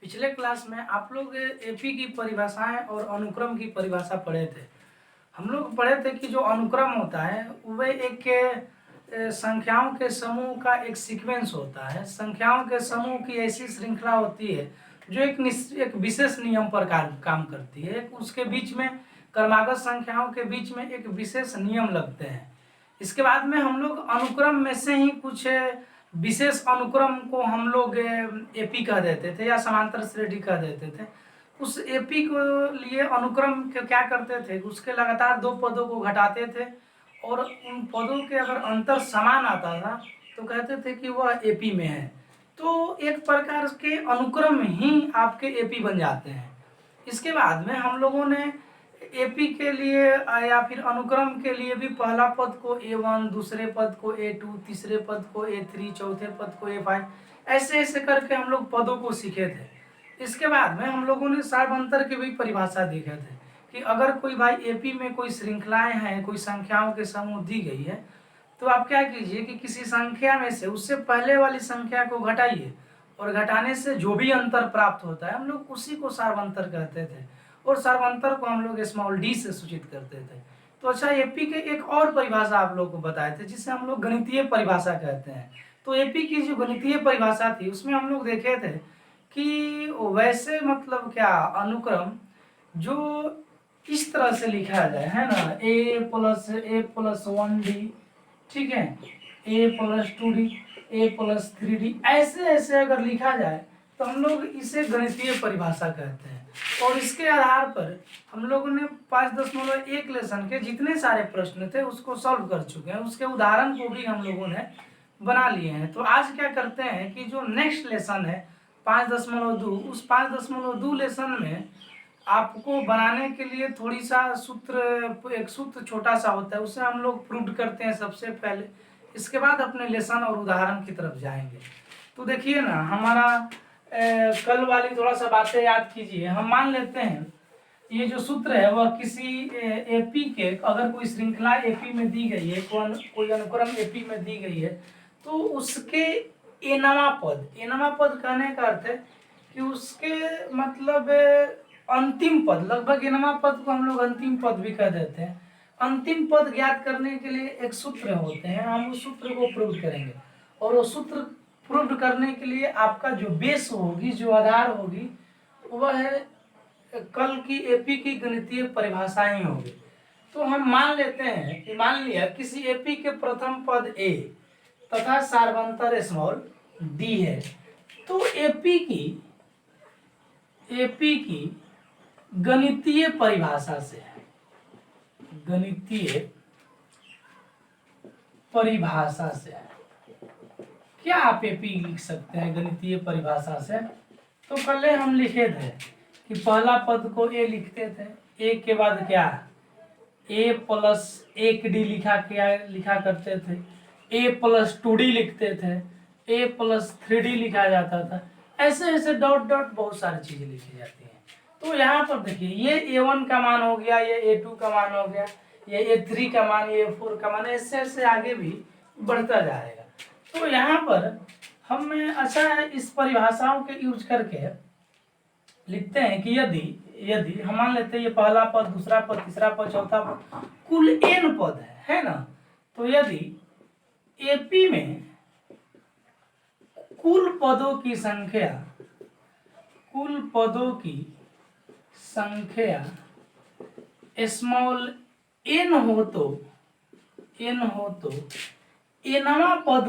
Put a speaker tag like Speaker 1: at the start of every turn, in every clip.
Speaker 1: पिछले क्लास में आप लोग एपी की परिभाषाएं और अनुक्रम की परिभाषा पढ़े थे। हम लोग पढ़े थे कि जो अनुक्रम होता है वह एक संख्याओं के समूह का एक सीक्वेंस होता है। संख्याओं के समूह की ऐसी श्रृंखला होती है जो एक विशेष नियम पर काम करती है। उसके बीच में क्रमागत संख्याओं के बीच में एक विशेष नियम लगते हैं। इसके बाद में हम लोग अनुक्रम में से ही कुछ विशेष अनुक्रम को हम लोग एपी कह देते थे या समांतर श्रेणी कह देते थे। उस एपी को लिए अनुक्रम के क्या करते थे, उसके लगातार दो पदों को घटाते थे और उन पदों के अगर अंतर समान आता था तो कहते थे कि वह एपी में है। तो एक प्रकार के अनुक्रम ही आपके एपी बन जाते हैं। इसके बाद में हम लोगों ने एपी के लिए या फिर अनुक्रम के लिए भी पहला पद को A1, दूसरे पद को A2, तीसरे पद को A3, चौथे पद को A5, ऐसे ऐसे करके हम लोग पदों को सीखे थे। इसके बाद में हम लोगों ने सार्वंतर की भी परिभाषा देखे थे कि अगर कोई भाई एपी में कोई श्रृंखलाएं हैं, कोई संख्याओं के समूह दी गई है, तो आप क्या कीजिए कि किसी संख्या में से उससे पहले वाली संख्या को घटाइए और घटाने से जो भी अंतर प्राप्त होता है हम लोग उसी को सार्वंतर कहते थे और सार्वंतर को हम लोग स्मॉल डी से सूचित करते थे। तो अच्छा, एपी के एक और परिभाषा आप लोग को बताए थे जिसे हम लोग गणितीय परिभाषा कहते हैं। तो एपी की जो गणितीय परिभाषा थी उसमें हम लोग देखे थे कि वैसे मतलब क्या अनुक्रम जो इस तरह से लिखा जाए, है ना, a+1d, ठीक है, a+2d, a+3d, ऐसे ऐसे अगर लिखा जाए तो हम लोग इसे गणितीय परिभाषा कहते हैं। और इसके आधार पर हम लोगों ने 5.1 लेसन के जितने सारे प्रश्न थे उसको सॉल्व कर चुके हैं। उसके उदाहरण को भी हम लोगों ने बना लिए हैं। तो आज क्या करते हैं कि जो नेक्स्ट लेसन है 5.2, उस 5.2 लेसन में आपको बनाने के लिए थोड़ी सा एक सूत्र छोटा सा होता है, उसे हम लोग प्रूव करते हैं सबसे पहले। इसके बाद अपने लेसन और उदाहरण की तरफ जाएंगे। तो देखिए ना, हमारा कल वाली थोड़ा सा बातें याद कीजिए। हम मान लेते हैं ये जो सूत्र है वह किसी एपी के, अगर कोई श्रृंखला एपी में दी गई है, कोई अनुक्रम एपी में दी गई है, तो उसके एनवा पद कहने का अर्थ है कि उसके मतलब अंतिम पद, लगभग एनवा पद को हम लोग अंतिम पद भी कह देते हैं। अंतिम पद ज्ञात करने के लिए एक सूत्र होते हैं, हम उस सूत्र को प्रूव करेंगे और वो सूत्र प्रूव करने के लिए आपका जो बेस होगी, जो आधार होगी, वह है कल की एपी की गणितीय परिभाषाएं होगी। तो हम मान लेते हैं कि मान लिया किसी एपी के प्रथम पद ए तथा सार्वंतर स्मॉल डी है। तो एपी की गणितीय परिभाषा से है, गणितीय परिभाषा से है। क्या आप एपी लिख सकते हैं गणितीय परिभाषा से? तो पहले हम लिखे थे कि पहला पद को ए लिखते थे, ए के बाद क्या a+1d लिखा करते थे, a+2d लिखते थे, a+3d लिखा जाता था। ऐसे ऐसे डॉट डॉट बहुत सारी चीजें लिखी जाती हैं। तो यहाँ पर देखिए, ये a1 का मान हो गया, ये a2 का मान हो गया, ये a3 का मान, ये a4 का मान, ऐसे ऐसे आगे भी बढ़ता जाएगा। तो यहाँ पर हम अच्छा इस परिभाषाओं के यूज करके लिखते हैं कि यदि हम मान लेते हैं ये पहला पद, दूसरा पद, तीसरा पद, चौथा पद, कुल n पद है ना। तो यदि एपी में कुल पदों की संख्या स्मॉल n हो तो एनवा पद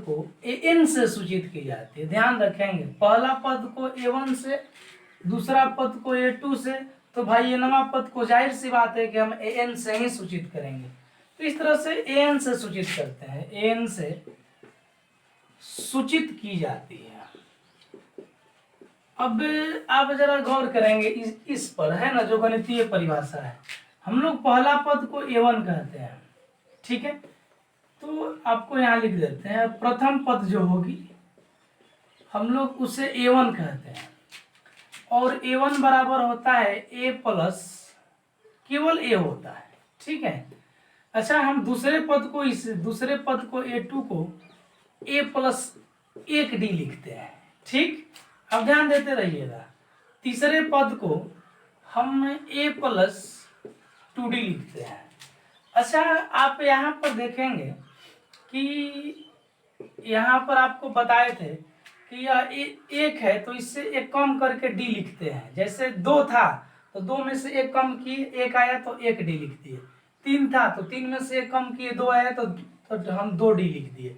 Speaker 1: को an से सूचित की जाती है। ध्यान रखेंगे, पहला पद को a1 से, दूसरा पद को a2 से, तो भाई एनवा पद को जाहिर सी बात है कि हम an से ही सूचित करेंगे। तो इस तरह से an से सूचित करते हैं, an से सूचित की जाती है। अब आप जरा गौर करेंगे इस पर, है ना, जो गणितीय परिभाषा है। हम लोग पहला पद को a1 कहते हैं, ठीक है। तो आपको यहाँ लिख देते हैं, प्रथम पद जो होगी हम लोग उसे a1 कहते हैं और a1 बराबर होता है a+, केवल a होता है, ठीक है। अच्छा, हम दूसरे पद को a2 को a+ एक डी लिखते हैं। ठीक, अब ध्यान देते रहिएगा, तीसरे पद को हम ए प्लस 2d लिखते हैं। अच्छा, आप यहाँ पर देखेंगे कि यहाँ पर आपको बताए थे कि यह एक है तो इससे एक कम करके डी लिखते हैं। जैसे 2 था तो 2 में से एक कम किए, एक आया तो एक डी लिख दिए। 3 था तो 3 में से एक कम किए, 2 आया तो हम 2 डी लिख दिए।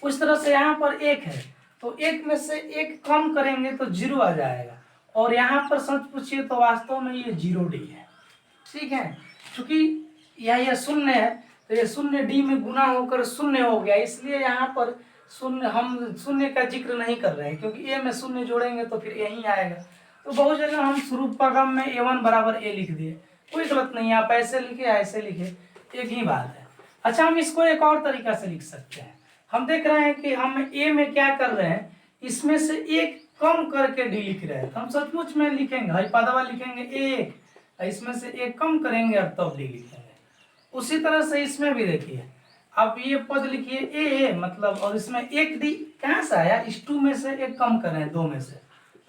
Speaker 1: उस तरह से यहाँ पर एक है तो एक में से एक कम करेंगे तो 0 आ जाएगा, और यहाँ पर सच पूछिए तो वास्तव में ये 0 डी है। ठीक है, क्योंकि यह शून्य है तो ये शून्य डी में गुना होकर शून्य हो गया, इसलिए यहाँ पर शून्य, हम शून्य का जिक्र नहीं कर रहे हैं, क्योंकि ए में शून्य जोड़ेंगे तो फिर यही आएगा। तो बहुत जगह हम स्वरूपगम में a1 बराबर a लिख दिए, कोई गलत नहीं है, आप ऐसे लिखे ऐसे लिखे, एक ही बात है। अच्छा, हम इसको एक और तरीका से लिख सकते हैं। हम देख रहे हैं कि हम ए में क्या कर रहे हैं, इसमें से एक कम करके डी लिख रहे हैं, तो हम सचमुच में लिखेंगे हरिपादवा लिखेंगे एक, इसमें से एक कम करेंगे और तब डी लिखेंगे। उसी तरह से इसमें भी देखिए, अब ये पद लिखिए ए मतलब, और इसमें एक डी कहाँ से आया, इस 2 में से एक कम कर रहे हैं, 2 में से,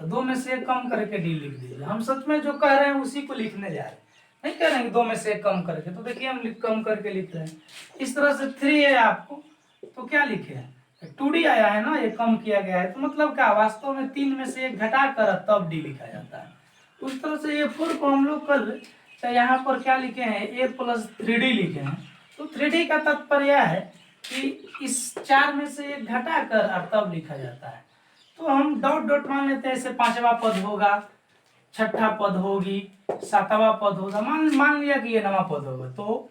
Speaker 1: तो 2 में से एक कम करके डी लिख दीजिए। हम सच में जो कह रहे हैं उसी को लिखने जा रहे हैं, नहीं कह रहे हैं 2 में से एक कम करके। तो देखिए हम कम करके लिख रहे हैं। इस तरह से 3 है आपको, तो क्या लिखे हैं, 2d आया है ना, ये कम किया गया है, तो मतलब क्या, वास्तव में 3 में से एक घटा कर तब डी लिखा जाता है। उस तरह से ये 4 को हम लोग कल यहाँ पर क्या लिखे हैं, a प्लस 3d लिखे हैं। तो 3d का तात्पर्य है कि इस 4 में से एक घटा कर और तब लिखा जाता है। तो हम डॉट डॉट मान लेते हैं, ऐसे 5वां पद होगा, 6ठा पद होगी, 7वां पद होगा, मान लिया कि ये 9वां पद होगा, तो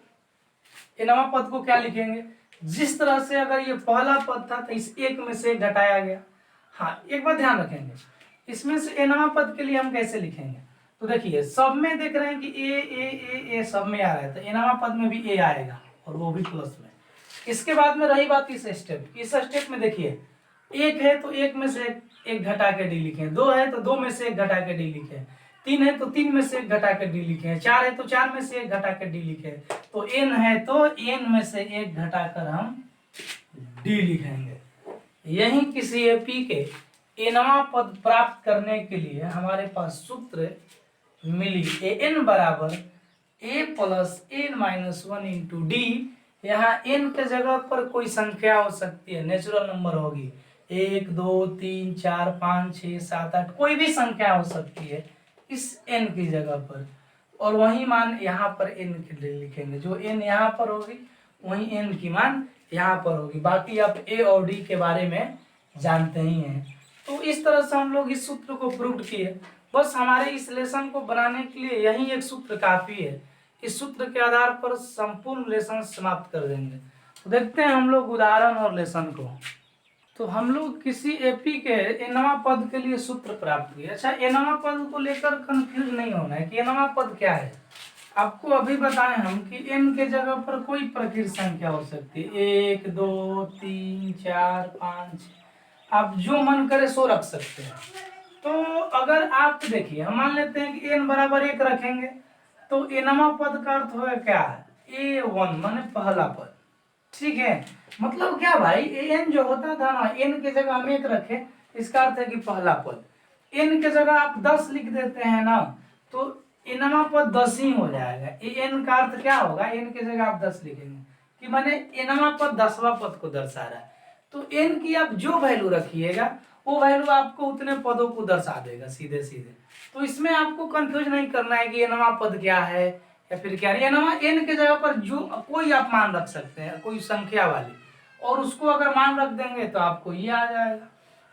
Speaker 1: ये 9वां पद को क्या लिखेंगे, जिस तरह से अगर ये पहला पद था तो इस एक में से घटाया गया। हाँ, एक बात ध्यान रखेंगे, इसमें से ए 9वां पद के लिए हम कैसे लिखेंगे, तो देखिए सब में देख रहे हैं कि ए सब में आ रहा है, तो ए 9वां पद में भी ए आएगा और वो भी प्लस में। इसके बाद में रही बात इस स्टेप में देखिए, एक है तो एक में से एक घटा के डी लिखे, 2 है तो 2 में से एक घटा के डी लिखे, 3 है तो 3 में से एक घटा के डी लिखे, 4 है तो 4 में से एक घटा के डी लिखे, तो n है तो n में से एक घटाकर हम डी लिखेंगे। यही किसी एपी के nवां पद प्राप्त करने के लिए हमारे पास सूत्र मिली, an बराबर a plus n minus 1 into D. यहाँ n के जगह पर कोई संख्या हो सकती है, नेचुरल नंबर होगी, 1 2 3 4 5 6 7 8, कोई भी संख्या हो सकती है इस n की जगह पर, और वही मान यहाँ पर n के लिए लिखेंगे। जो n यहाँ पर होगी वही n की मान यहाँ पर होगी। बाकी आप a और d के बारे में जानते ही हैं। तो इस तरह से हम लोग इस सूत्र को प्रूव किए। बस हमारे इस लेसन को बनाने के लिए यही एक सूत्र काफी है। इस सूत्र के आधार पर संपूर्ण लेसन समाप्त कर देंगे। तो देखते हैं हम लोग उदाहरण और लेसन को। तो हम लोग किसी एपी के nवां पद के लिए सूत्र प्राप्त किए। अच्छा, nवां पद को लेकर कंफ्यूज नहीं होना है कि nवां पद क्या है। आपको अभी बताएं हम कि n के जगह पर कोई प्रकृत संख्या हो सकती है, 1 2 3 4 5, आप जो मन करे सो रख सकते हैं। तो अगर आप देखिए, हम मान लेते हैं कि n बराबर 1 रखेंगे तो nवां पद का अर्थ होगा क्या, a1 माने पहला पद। ठीक है, मतलब क्या भाई, an जो होता था ना, n के जगह हम 1 रखे, इसका अर्थ है कि पहला पद। n के जगह आप 10 लिख देते हैं ना, तो nवां पद 10 ही हो जाएगा। n का अर्थ क्या होगा, n के जगह आप 10 लिखेंगे कि माने nवां पद 10वां पद को दर्शा रहा है। तो n की आप जो वैल्यू रखिएगा वो वैल्यू आपको उतने पदों को दर्शा देगा सीधे सीधे। तो इसमें आपको कंफ्यूज नहीं करना है कि nवां पद क्या है या फिर क्या नहीं। nवां n के जगह पर जो कोई आप मान रख सकते हैं, कोई संख्या वाली, और उसको अगर मान रख देंगे तो आपको ये आ जाएगा।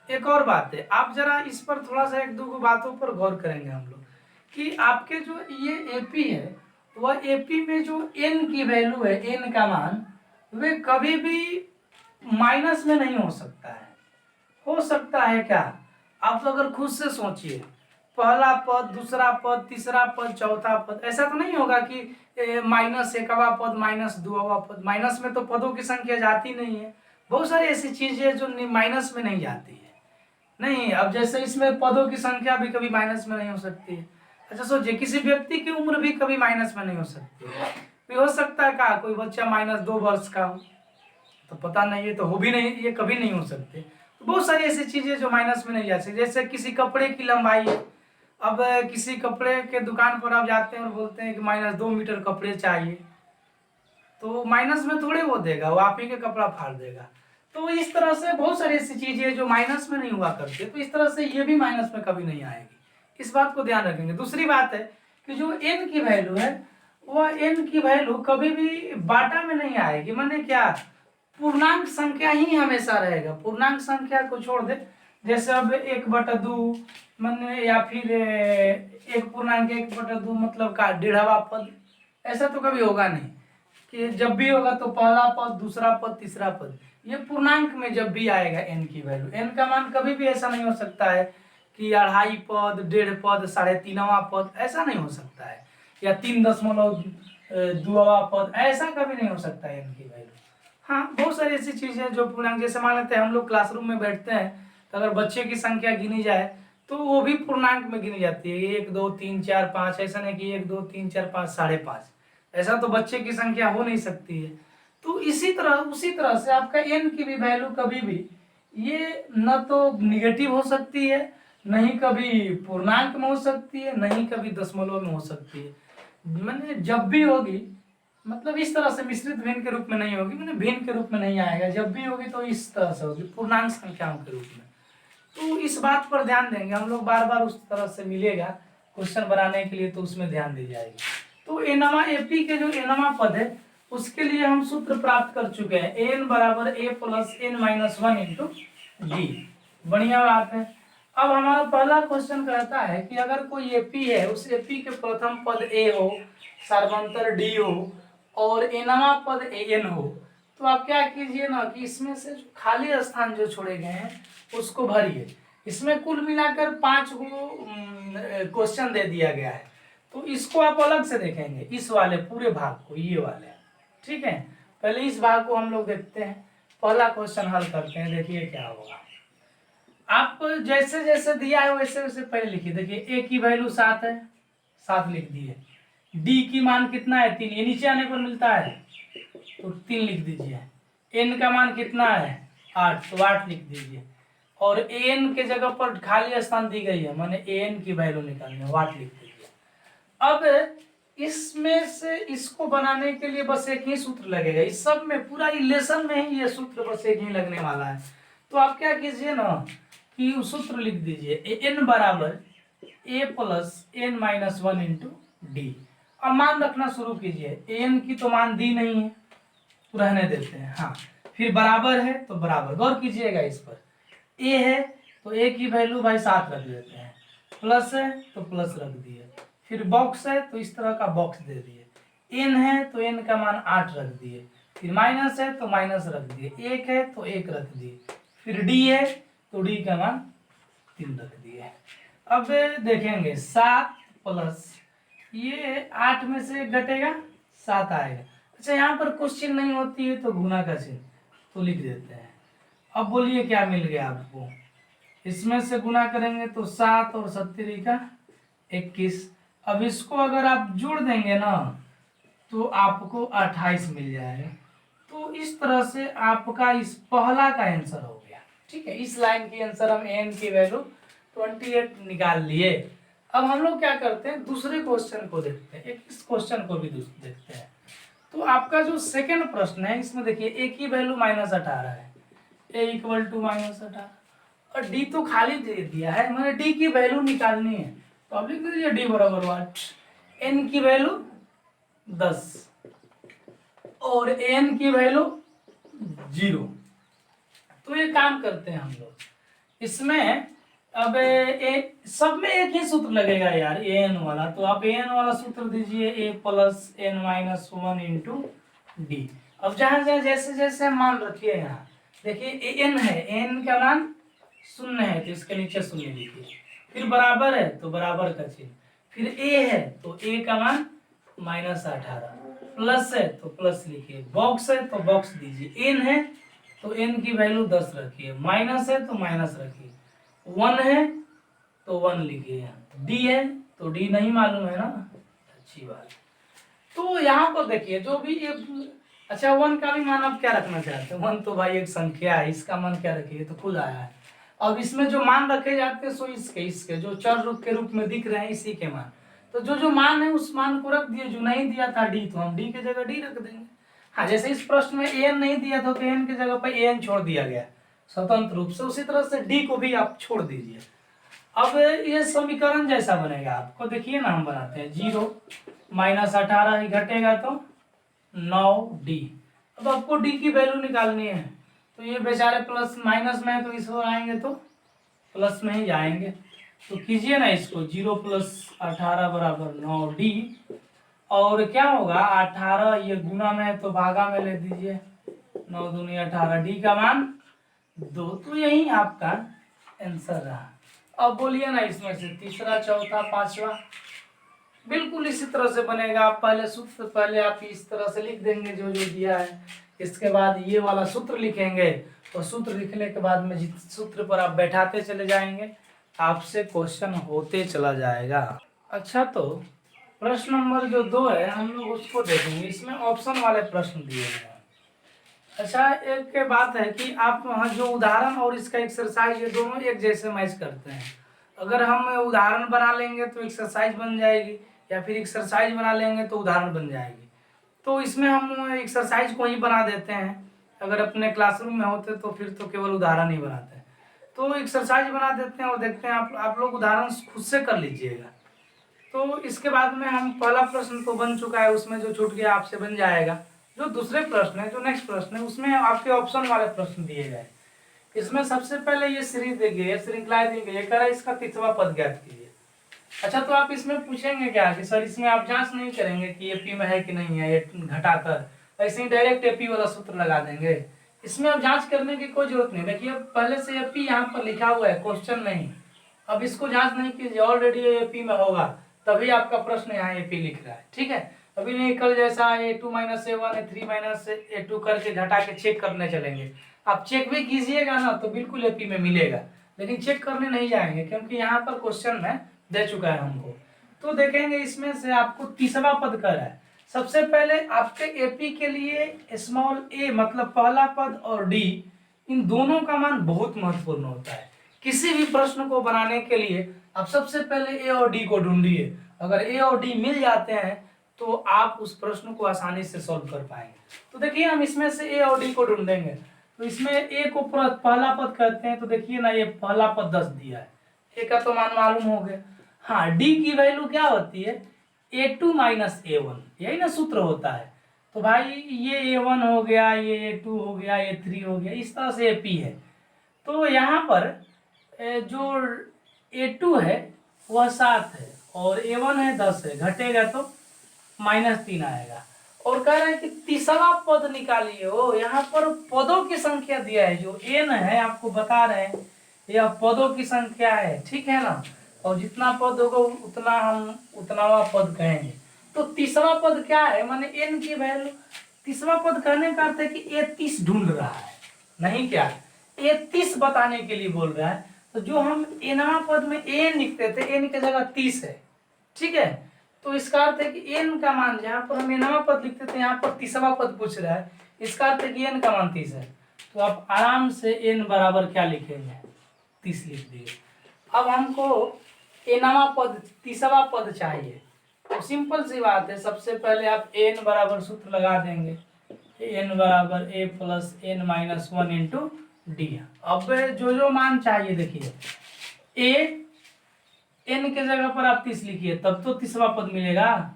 Speaker 1: एक और बात है, आप जरा इस पर थोड़ा सा एक दो बातों पर गौर करेंगे हम लोग कि आपके जो ये एपी है, वह एपी में जो n की वैल्यू है, n का मान, वे कभी भी माइनस में नहीं हो सकता है। हो सकता है क्या, आप अगर खुद से सोचिए, पहला पद, दूसरा पद, तीसरा पद, चौथा पद, ऐसा तो नहीं होगा कि -1वां पद, -2वां पद। माइनस में तो पदों की संख्या जाती नहीं है। बहुत सारी ऐसी चीजें जो माइनस में नहीं जाती है। नहीं, अब जैसे इसमें पदों की संख्या भी कभी माइनस में नहीं हो सकती है। अच्छा सोचिए, किसी व्यक्ति की उम्र भी कभी माइनस में नहीं हो सकती है। भी हो सकता है क्या, कोई बच्चा -2 वर्ष का हो, तो पता नहीं है, तो हो भी नहीं, ये कभी नहीं हो सकते। बहुत सारी ऐसी चीजें जो माइनस में नहीं जा सकती, जैसे किसी कपड़े की लंबाई है। अब किसी कपड़े के दुकान पर आप जाते हैं और बोलते हैं कि -2 मीटर कपड़े चाहिए, तो माइनस में थोड़े वो देगा, वो आप ही के कपड़ा फाड़ देगा। तो इस तरह से बहुत सारी ऐसी चीजें जो माइनस में नहीं हुआ करती, तो इस तरह से ये भी माइनस में कभी नहीं आएगी, इस बात को ध्यान रखेंगे। दूसरी बात है कि जो n की वैल्यू है, वह n की वैल्यू कभी भी बाटा में नहीं आएगी। माने क्या, पूर्णांक संख्या ही हमेशा रहेगा, पूर्णांक संख्या को छोड़ दे। जैसे अब 1/2 माने, या फिर 1.1/2 मतलब का 1.5वां पद, ऐसा तो कभी होगा नहीं कि जब भी होगा तो पहला पद, दूसरा पद, तीसरा पद। ये पूर्णांक में जब भी आएगा n की वैल्यू, n का मान कभी भी ऐसा नहीं हो सकता है कि 2.5 पद, 1.5 पद, 3.5वां पद, ऐसा नहीं हो सकता है, या 3.2वां पद, ऐसा कभी नहीं हो सकता है n की वैल्यू। हाँ, बहुत सारी ऐसी चीजें जो पूर्णांक, जैसे मान लेते हैं हम लोग क्लासरूम में बैठते हैं, तो अगर बच्चे की संख्या गिनी जाए तो वो भी पूर्णांक में गिनी जाती है, 1 2 3 4 5, ऐसा नहीं कि 1 2 3 4 5 5.5, ऐसा तो बच्चे की संख्या हो नहीं सकती है। तो इसी तरह, उसी तरह से आपका n की भी वैल्यू कभी भी ये न तो निगेटिव हो सकती है, नहीं कभी पूर्णांक में हो सकती है, नहीं कभी दशमलव में हो सकती है। मैंने जब भी होगी, मतलब इस तरह से मिश्रित भिन्न के रूप में नहीं होगी, मैंने भिन्न के रूप में नहीं आएगा, जब भी होगी तो इस तरह से होगी, पूर्णांक संख्याओं के रूप में। तो इस बात पर ध्यान देंगे हम लोग, बार बार उस तरह से मिलेगा क्वेश्चन बनाने के लिए, तो उसमें ध्यान दी जाएगी। तो एनवा एपी के जो एनवा पद है, उसके लिए हम सूत्र प्राप्त कर चुके हैं, एन बराबर a plus n minus 1 into d. बढ़िया बात है। अब हमारा पहला क्वेश्चन कहता है कि अगर कोई एपी है, उस एपी के प्रथम पद ए हो, सार्वंतर डी हो और एनवा पद एन हो, तो आप क्या कीजिए ना कि इसमें से जो खाली स्थान जो छोड़े गए हैं उसको भरिए। इसमें कुल मिलाकर 5 क्वेश्चन दे दिया गया है, तो इसको आप अलग से देखेंगे, इस वाले पूरे भाग को, ये वाले, ठीक है। पहले इस भाग को हम लोग देखते हैं, पहला क्वेश्चन हल करते हैं, देखिए क्या होगा। आप जैसे जैसे दिया है वैसे वैसे पहले लिखिए। देखिए ए की वैल्यू 7 है, 7 लिख दिए। डी की मान कितना है, 3, ये नीचे आने पर मिलता है तो 3 लिख दीजिए। एन का मान कितना है, 8, तो 8 लिख दीजिए। और एन के जगह पर खाली स्थान दी गई है, माने एन की वैल्यू निकालनी है, 8 लिख दीजिए। अब इसमें से इसको बनाने के लिए बस एक ही सूत्र लगेगा, इस सब में पूरा इलेशन में ही ये सूत्र बस एक ही लगने वाला है। तो आप क्या कीजिए ना कि सूत्र लिख दीजिए, एन बराबर a plus n minus 1 into d. अब मान रखना शुरू कीजिए, एन की तो मान दी नहीं है तो रहने देते हैं, हाँ। फिर बराबर है तो बराबर, गौर कीजिएगा इस पर। ए है तो ए की वैल्यू भाई 7 रख देते हैं, प्लस है तो प्लस रख दिए, फिर बॉक्स है तो इस तरह का बॉक्स दे दिए, एन है तो एन का मान 8 रख दिए, फिर माइनस है तो माइनस रख दिए, 1 है तो 1 रख दिए, फिर डी है तो डी का मान 3 रख दिए। अब देखेंगे 7 प्लस ये 8 में से घटेगा 7 आएगा। अच्छा, यहाँ पर क्वेश्चन नहीं होती है तो गुना का चिन्ह तो लिख देते हैं। अब बोलिए क्या मिल गया आपको, इसमें से गुना करेंगे तो 7 और 70 का 21। अब इसको अगर आप जोड़ देंगे ना तो आपको 28 मिल जाएगा। तो इस तरह से आपका इस पहला का आंसर हो गया, ठीक है। इस लाइन की आंसर हम एन की वैल्यू 28 निकाल लिए। अब हम लोग क्या करते हैं, दूसरे क्वेश्चन को देखते हैं, एक इस क्वेश्चन को भी देखते हैं। तो आपका जो सेकंड प्रश्न है, इसमें देखिए ए की वैल्यू -18 है, ए इक्वल टू -18, और डी तो खाली दे दिया है, मैंने डी की वैल्यू निकालनी है, तो आप लिख दीजिए डी बराबर व्हाट, एन की वैल्यू 10 और एन की वैल्यू 0। तो ये काम करते हैं हम लोग, इसमें अब सब में एक ही सूत्र लगेगा यार, एन वाला, तो आप एन वाला सूत्र दीजिए, a plus n minus 1 into d. अब जहां जहां जैसे जैसे मान रखिए, यहाँ देखिए एन है, एन का मान 0 है तो इसके नीचे 0 लिखिए, फिर बराबर है तो बराबर का चिन्ह, फिर ए है तो ए का मान -18, प्लस है तो प्लस लिखिए, बॉक्स है तो बॉक्स दीजिए, एन है तो एन की वैल्यू 10 रखिए, माइनस है तो माइनस रखिए, 1 है तो 1 लिखिए, डी है तो डी नहीं मालूम है ना, अच्छी बात। तो यहाँ पर देखिए जो भी अच्छा 1 का भी मान आप क्या रखना चाहते हैं? 1 तो भाई एक संख्या है, इसका मान क्या रखिए, तो खुद आया है। अब इसमें जो मान रखे जाते हैं सो इसके जो चर रूप के रूप में दिख रहे हैं इसी के मान। तो जो जो मान है उस मान को रख दिए, जो नहीं दिया था डी, तो हम डी की जगह डी रख देंगे। हाँ, जैसे इस प्रश्न में एन नहीं दिया था तो एन की जगह पर एन छोड़ दिया गया स्वतंत्र रूप से, उसी तरह से डी को भी आप छोड़ दीजिए। अब ये समीकरण जैसा बनेगा आपको, देखिए ना हम बनाते हैं 0 माइनस 18 ही घटेगा तो 9d। अब आपको d की वैल्यू निकालनी है, तो ये बेचारे प्लस माइनस में है तो इस ओर आएंगे तो प्लस में ही जाएंगे। तो कीजिए ना इसको, 0 प्लस 18 बराबर 9d। और क्या होगा, 18 ये गुना में है तो भागा में ले दीजिए, 9 दूनी 18, डी का मान 2। तो यही आपका आंसर रहा। अब बोलिए ना इसमें से तीसरा, चौथा, पांचवा बिल्कुल इसी तरह से बनेगा। आप पहले सूत्र पहले आप इस तरह से लिख देंगे जो जो दिया है, इसके बाद ये वाला सूत्र लिखेंगे, और सूत्र लिखने के बाद में जिस सूत्र पर आप बैठाते चले जाएंगे आपसे क्वेश्चन होते चला जाएगा। अच्छा, तो प्रश्न नंबर जो 2 है हम लोग उसको देखेंगे। इसमें ऑप्शन वाले प्रश्न दिए हैं। अच्छा, एक बात है कि आप वहाँ जो उदाहरण और इसका एक्सरसाइज ये दोनों एक जैसे मैच करते हैं। अगर हम उदाहरण बना लेंगे तो एक्सरसाइज बन जाएगी, या फिर एक्सरसाइज बना लेंगे तो उदाहरण बन जाएगी। तो इसमें हम एक्सरसाइज को ही बना देते हैं। अगर अपने क्लासरूम में होते तो फिर तो केवल उदाहरण ही बनाते हैं। तो एक्सरसाइज बना देते हैं और देखते हैं, आप लोग उदाहरण खुद से कर लीजिएगा। तो इसके बाद में हम पहला प्रश्न तो बन चुका है, उसमें जो छूट गया आपसे बन जाएगा। जो दूसरे प्रश्न है, जो नेक्स्ट प्रश्न है, उसमें आपके ऑप्शन वाले प्रश्न दिए गए। इसमें सबसे पहले ये सीरीज दी गई है, श्रृंखला दी गई है, कह रहा है इसका तीसरा पद ज्ञात कीजिए। अच्छा, तो आप इसमें पूछेंगे क्या कि सर इसमें आप जांच नहीं करेंगे कि एपी में है कि नहीं है, ये घटाकर ऐसे ही डायरेक्ट एपी वाला सूत्र लगा देंगे। इसमें आप जांच करने की कोई जरूरत नहीं। देखिए पहले से एपी यहाँ पर लिखा हुआ है, क्वेश्चन नहीं। अब इसको जांच नहीं कीजिए, ऑलरेडी एपी में होगा, तभी आपका प्रश्न यहाँ एपी लिख रहा है। ठीक है, अभी नहीं, कल जैसा a2 minus a1 a3 minus a2 करके घटा के चेक करने चलेंगे। आप चेक भी कीजिएगा ना तो बिल्कुल एपी में मिलेगा, लेकिन चेक करने नहीं जाएंगे क्योंकि यहाँ पर क्वेश्चन में दे चुका है हमको। तो देखेंगे इसमें से आपको तीसरा पद कर रहा है। सबसे पहले आपके एपी के लिए स्मॉल ए मतलब पहला पद और डी, इन दोनों का मान बहुत महत्वपूर्ण होता है। किसी भी प्रश्न को बनाने के लिए आप सबसे पहले ए और डी को ढूंढिए। अगर ए और डी मिल जाते हैं तो आप उस प्रश्न को आसानी से सॉल्व कर पाएंगे। तो देखिए हम इसमें से ए और डी को ढूंढेंगे। तो इसमें ए को पहला पद कहते हैं, तो देखिए ना ये पहला पद 10 दिया है, ए का तो मान मालूम हो गया। हाँ, डी की वैल्यू क्या होती है, a2 माइनस a1, यही ना सूत्र होता है। तो भाई ये a1 हो गया, ये a2 हो गया, a3 हो गया, इस तरह से AP है। तो यहाँ पर जो a2 है वह 7 है और a1 है 10 है, घटेगा तो -3 आएगा। और कह रहे हैं कि तीसरा पद निकालिए। हो यहाँ पर पदों की संख्या दिया है, जो n है आपको बता रहे हैं यह पदों की संख्या है, ठीक है ना। और जितना पद होगा उतना हम उतनावा पद कहेंगे। तो तीसरा पद क्या है, माने n की वैल्यू। तीसरा पद कहने का अर्थ है कि ये 30 ढूंढ रहा है, नहीं क्या, ये 30 बताने के लिए बोल रहा है। तो जो हम nवा पद में n लिखते थे, n की जगह 30 है, ठीक है। तो इसका अर्थ है कि n का मान, जहाँ पर हम nवा पद लिखते थे यहाँ पर तीसरा पद पूछ रहा है, इसका अर्थ है कि n का मान 30 है। तो आप आराम से n बराबर क्या लिखेंगे, 30 लिख दिए। अब हमको nवा पद तीसरा पद चाहिए, तो सिंपल सी बात है, सबसे पहले आप n बराबर सूत्र लगा देंगे, n बराबर a plus n minus 1 into d. अब जो जो मान चाहिए देखिए, a n के जगह पर आप 30 लिखिए तब तो तीसरा पद मिलेगा।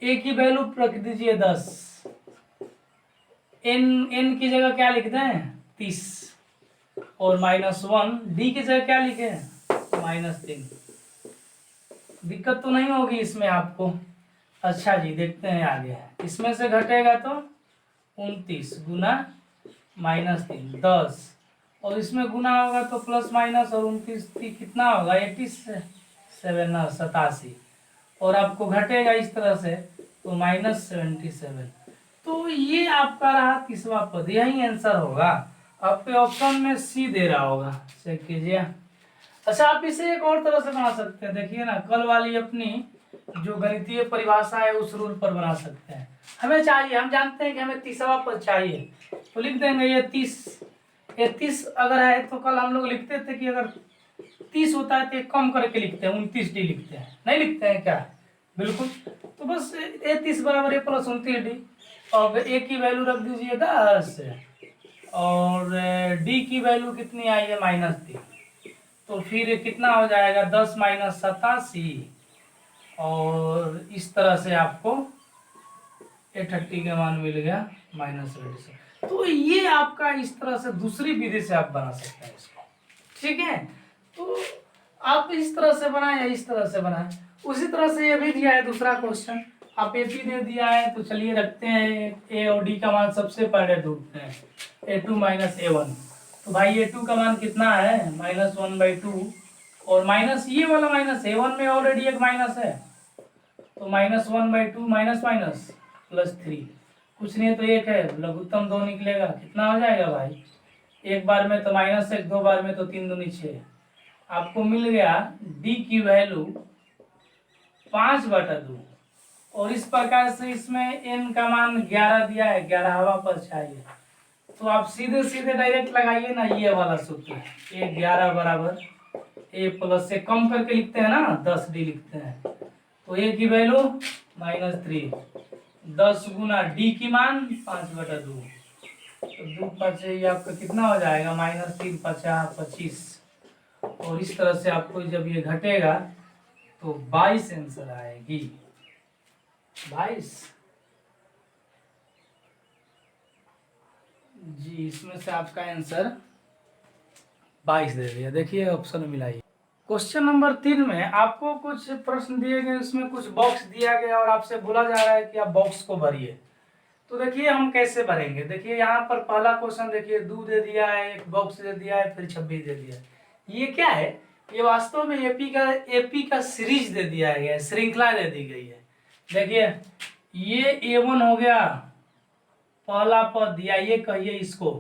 Speaker 1: a की वैल्यू रख दीजिए 10, n की जगह क्या लिख दें 30 और -1, डी की जगह क्या लिखे -3। दिक्कत तो नहीं होगी इसमें आपको। अच्छा जी, देखते हैं आगे। इसमें से घटेगा तो 29 गुना -3 10, और इसमें गुना होगा तो प्लस माइनस, और 29 कितना होगा 87, और आपको घटेगा इस तरह से तो -77। तो ये आपका रहा तीसरा पद, यही आंसर होगा। आपके ऑप्शन में सी दे रहा होगा, चेक कीजिए। अच्छा, आप इसे एक और तरह से बना सकते हैं, देखिए ना, कल वाली अपनी जो गणितीय परिभाषा है उस रूल पर बना सकते हैं। हमें चाहिए, हम जानते हैं कि हमें 30वां पद चाहिए, तो लिख देंगे ये 30 अगर है तो कल हम लोग लिखते थे कि अगर 30 होता है तो एक कम करके लिखते हैं, 29D लिखते हैं, नहीं लिखते हैं क्या? बिल्कुल। तो बस ए 30 बराबर ए प्लस 29D, और ए की वैल्यू रख दीजिए 10 और डी की वैल्यू कितनी आई है -3, तो फिर कितना हो जाएगा 10 - 87, और इस तरह से आपको A30 का मान मिल गया -27। तो ये आपका इस तरह से दूसरी विधि से आप बना सकते हैं इसको, ठीक है। तो आप इस तरह से बनाए या इस तरह से बनाए। उसी तरह से ये भी दिया है दूसरा क्वेश्चन, आप AP दे दिया है, तो चलिए रखते हैं A और D का मान सबसे पहले ढूंढते हैं, A2 - A1। तो भाई A2 का मान कितना है -1/2, और माइनस ये वाला माइनस A1 में ऑलरेडी एक माइनस है, तो -1/2 माइनस माइनस +3, कुछ नहीं तो एक है, लघुत्तम 2 निकलेगा, कितना हो जाएगा भाई, एक बार में तो -1, 2 बार में तो 3 दूनी 6, आपको मिल गया D की वैल्यू 5/2, और इस प्रकार से इसमें n का मान 11 दिया है, 11वां पद चाहिए, तो आप सीधे सीधे डायरेक्ट लगाइए ना ये वाला सूत्र, A11 बराबर A प्लस से कम करके लिखते हैं ना 10D लिखते हैं, तो A की वैल्यू -3, 10 गुना D की मान 5/2, तो 2 5 ये आपका कितना हो जाएगा -3 × 5 = 25, और इस तरह से आपको जब ये घटेगा तो 22 आंसर आएगी, 22 जी, इसमें से आपका आंसर 22 दे दिया। देखिए ऑप्शन मिलाइए। क्वेश्चन नंबर 3 में आपको कुछ प्रश्न दिए गए, उसमें कुछ बॉक्स दिया गया और आपसे बोला जा रहा है कि आप बॉक्स को भरिए। तो देखिए हम कैसे भरेंगे। देखिए यहाँ पर पहला क्वेश्चन देखिए 2 दे दिया है, एक बॉक्स दे दिया है, फिर 26 दे दिया है। ये क्या है? ये वास्तव में एपी का सीरीज दे दिया है, श्रृंखला दे दी गई है। देखिए ये A1 हो गया पहला पद, या ये कहिए इसको,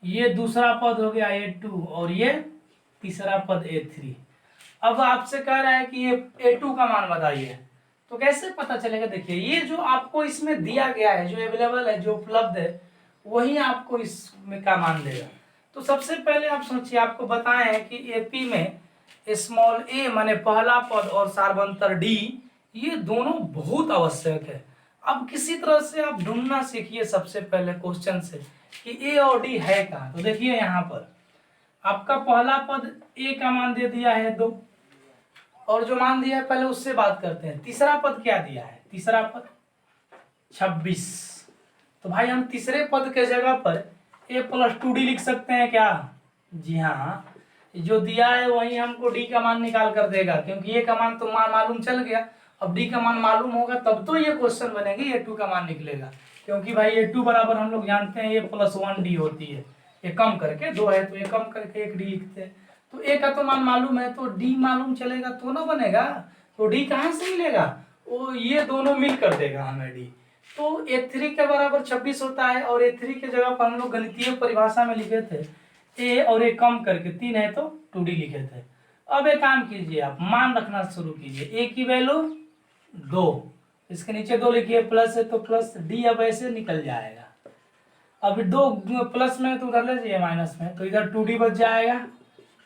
Speaker 1: ये दूसरा पद हो गया A2, और ये तीसरा पद A3। अब आपसे कह रहा है कि ये A2 का मान बताइए, तो कैसे पता चलेगा? देखिए ये जो आपको इसमें दिया गया है, जो अवेलेबल है, जो उपलब्ध है, वही आपको इसमें का मान देगा। तो सबसे पहले आप सोचिए, आपको बताए हैं कि एपी में स्मॉल a माने पहला पद और सार्वंतर D, ये दोनों बहुत आवश्यक है। अब किसी तरह से आप ढूंढना सीखिए सबसे पहले क्वेश्चन से कि A और D है कहाँ। तो देखिए यहाँ पर आपका पहला पद A का मान दे दिया है 2, और जो मान दिया है पहले उससे बात करते हैं। तीसरा पद क्या दिया है? तीसरा पद 26। तो भाई हम तीसरे पद के जगह पर A + 2D लिख सकते हैं क्या? जी हाँ, जो दिया है वही हमको D का मान निकाल कर देगा, क्योंकि A का मान तो मालूम चल गया, अब D का मान मालूम होगा तब तो ये क्वेश्चन बनेगी, A2 का मान निकलेगा। क्योंकि भाई A2 बराबर हम लोग जानते हैं A + 1D होती है, ये कम करके 2 है तो ये कम करके 1D लिखते हैं। तो A का तो मान मालूम है, तो D मालूम चलेगा तो ना बनेगा, तो D कहाँ से मिलेगा? वो ये दोनों मिल कर देगा हमें D। तो A3 के बराबर 26 होता है, और A3 के जगह पर हम लोग गणितीय परिभाषा में लिखे थे A और A कम करके 3 है तो 2D लिखे थे। अब एक काम कीजिए, आप मान रखना शुरू कीजिए। A की वैल्यू 2, इसके नीचे 2 लिखिए, प्लस है तो प्लस, D अब ऐसे निकल जाएगा। अब 2 प्लस में तो उधर ले जाइए माइनस में, तो इधर 2D बच जाएगा,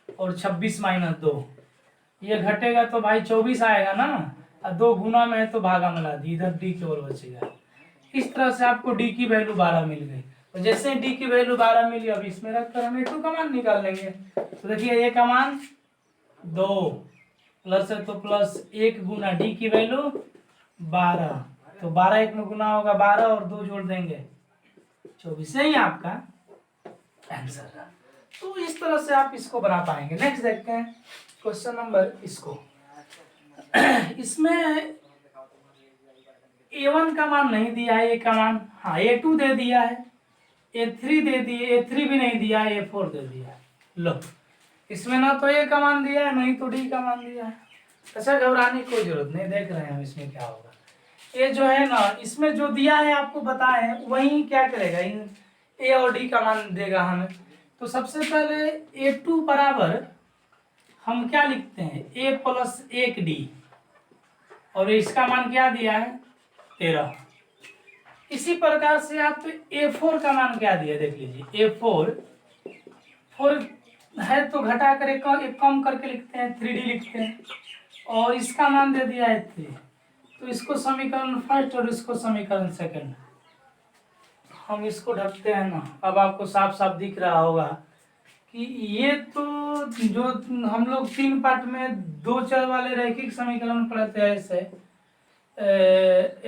Speaker 1: और 26 - 2 ये घटेगा तो भाई 24 आएगा ना, और 2 गुना में है तो भागा मिला दी, इधर D केवल बचेगा। इस तरह से आपको D की वैल्यू 12 मिल गई। तो जैसे D की वैल्यू 12 मिली, अब इसमें रखकर हम A2 का मान निकाल लेंगे। तो देखिए A का मान 2, प्लस है तो प्लस, 1 गुना D की वैल्यू 12, तो 12 1 में गुना होगा 12, और 2 जोड़ देंगे 24, यही आपका आंसर। तो इस तरह से आप इसको बना पाएंगे। नेक्स्ट देखते हैं क्वेश्चन नंबर इसको। इसमें A1 का मान नहीं दिया है, A का मान, हाँ A2 दे दिया है, A3 दे दिए, A3 भी नहीं दिया है, A4 दे दिया है। लो, इसमें ना तो A का मान दिया है, नहीं तो D का मान दिया है। अच्छा घबराने की कोई जरूरत नहीं, देख रहे हैं हम इसमें क्या होगा। ये जो है ना, इसमें जो दिया है आपको बताए वही क्या करेगा, A और D का मान देगा हमें। तो सबसे पहले A2 बराबर हम क्या लिखते हैं, A + 1D, और इसका मान क्या दिया है 13। इसी प्रकार से आप A4 का मान क्या दिया देख लीजिए। A4 है तो घटा कर एक कम करके लिखते हैं, 3D लिखते हैं, और इसका मान दे दिया है 3। तो इसको समीकरण फर्स्ट और इसको समीकरण सेकंड, हम इसको ढकते हैं ना। अब आपको साफ साफ दिख रहा होगा कि ये तो जो हम लोग 3 पार्ट में 2 चर वाले रैखिक समीकरण पढ़ते हैं, ऐसे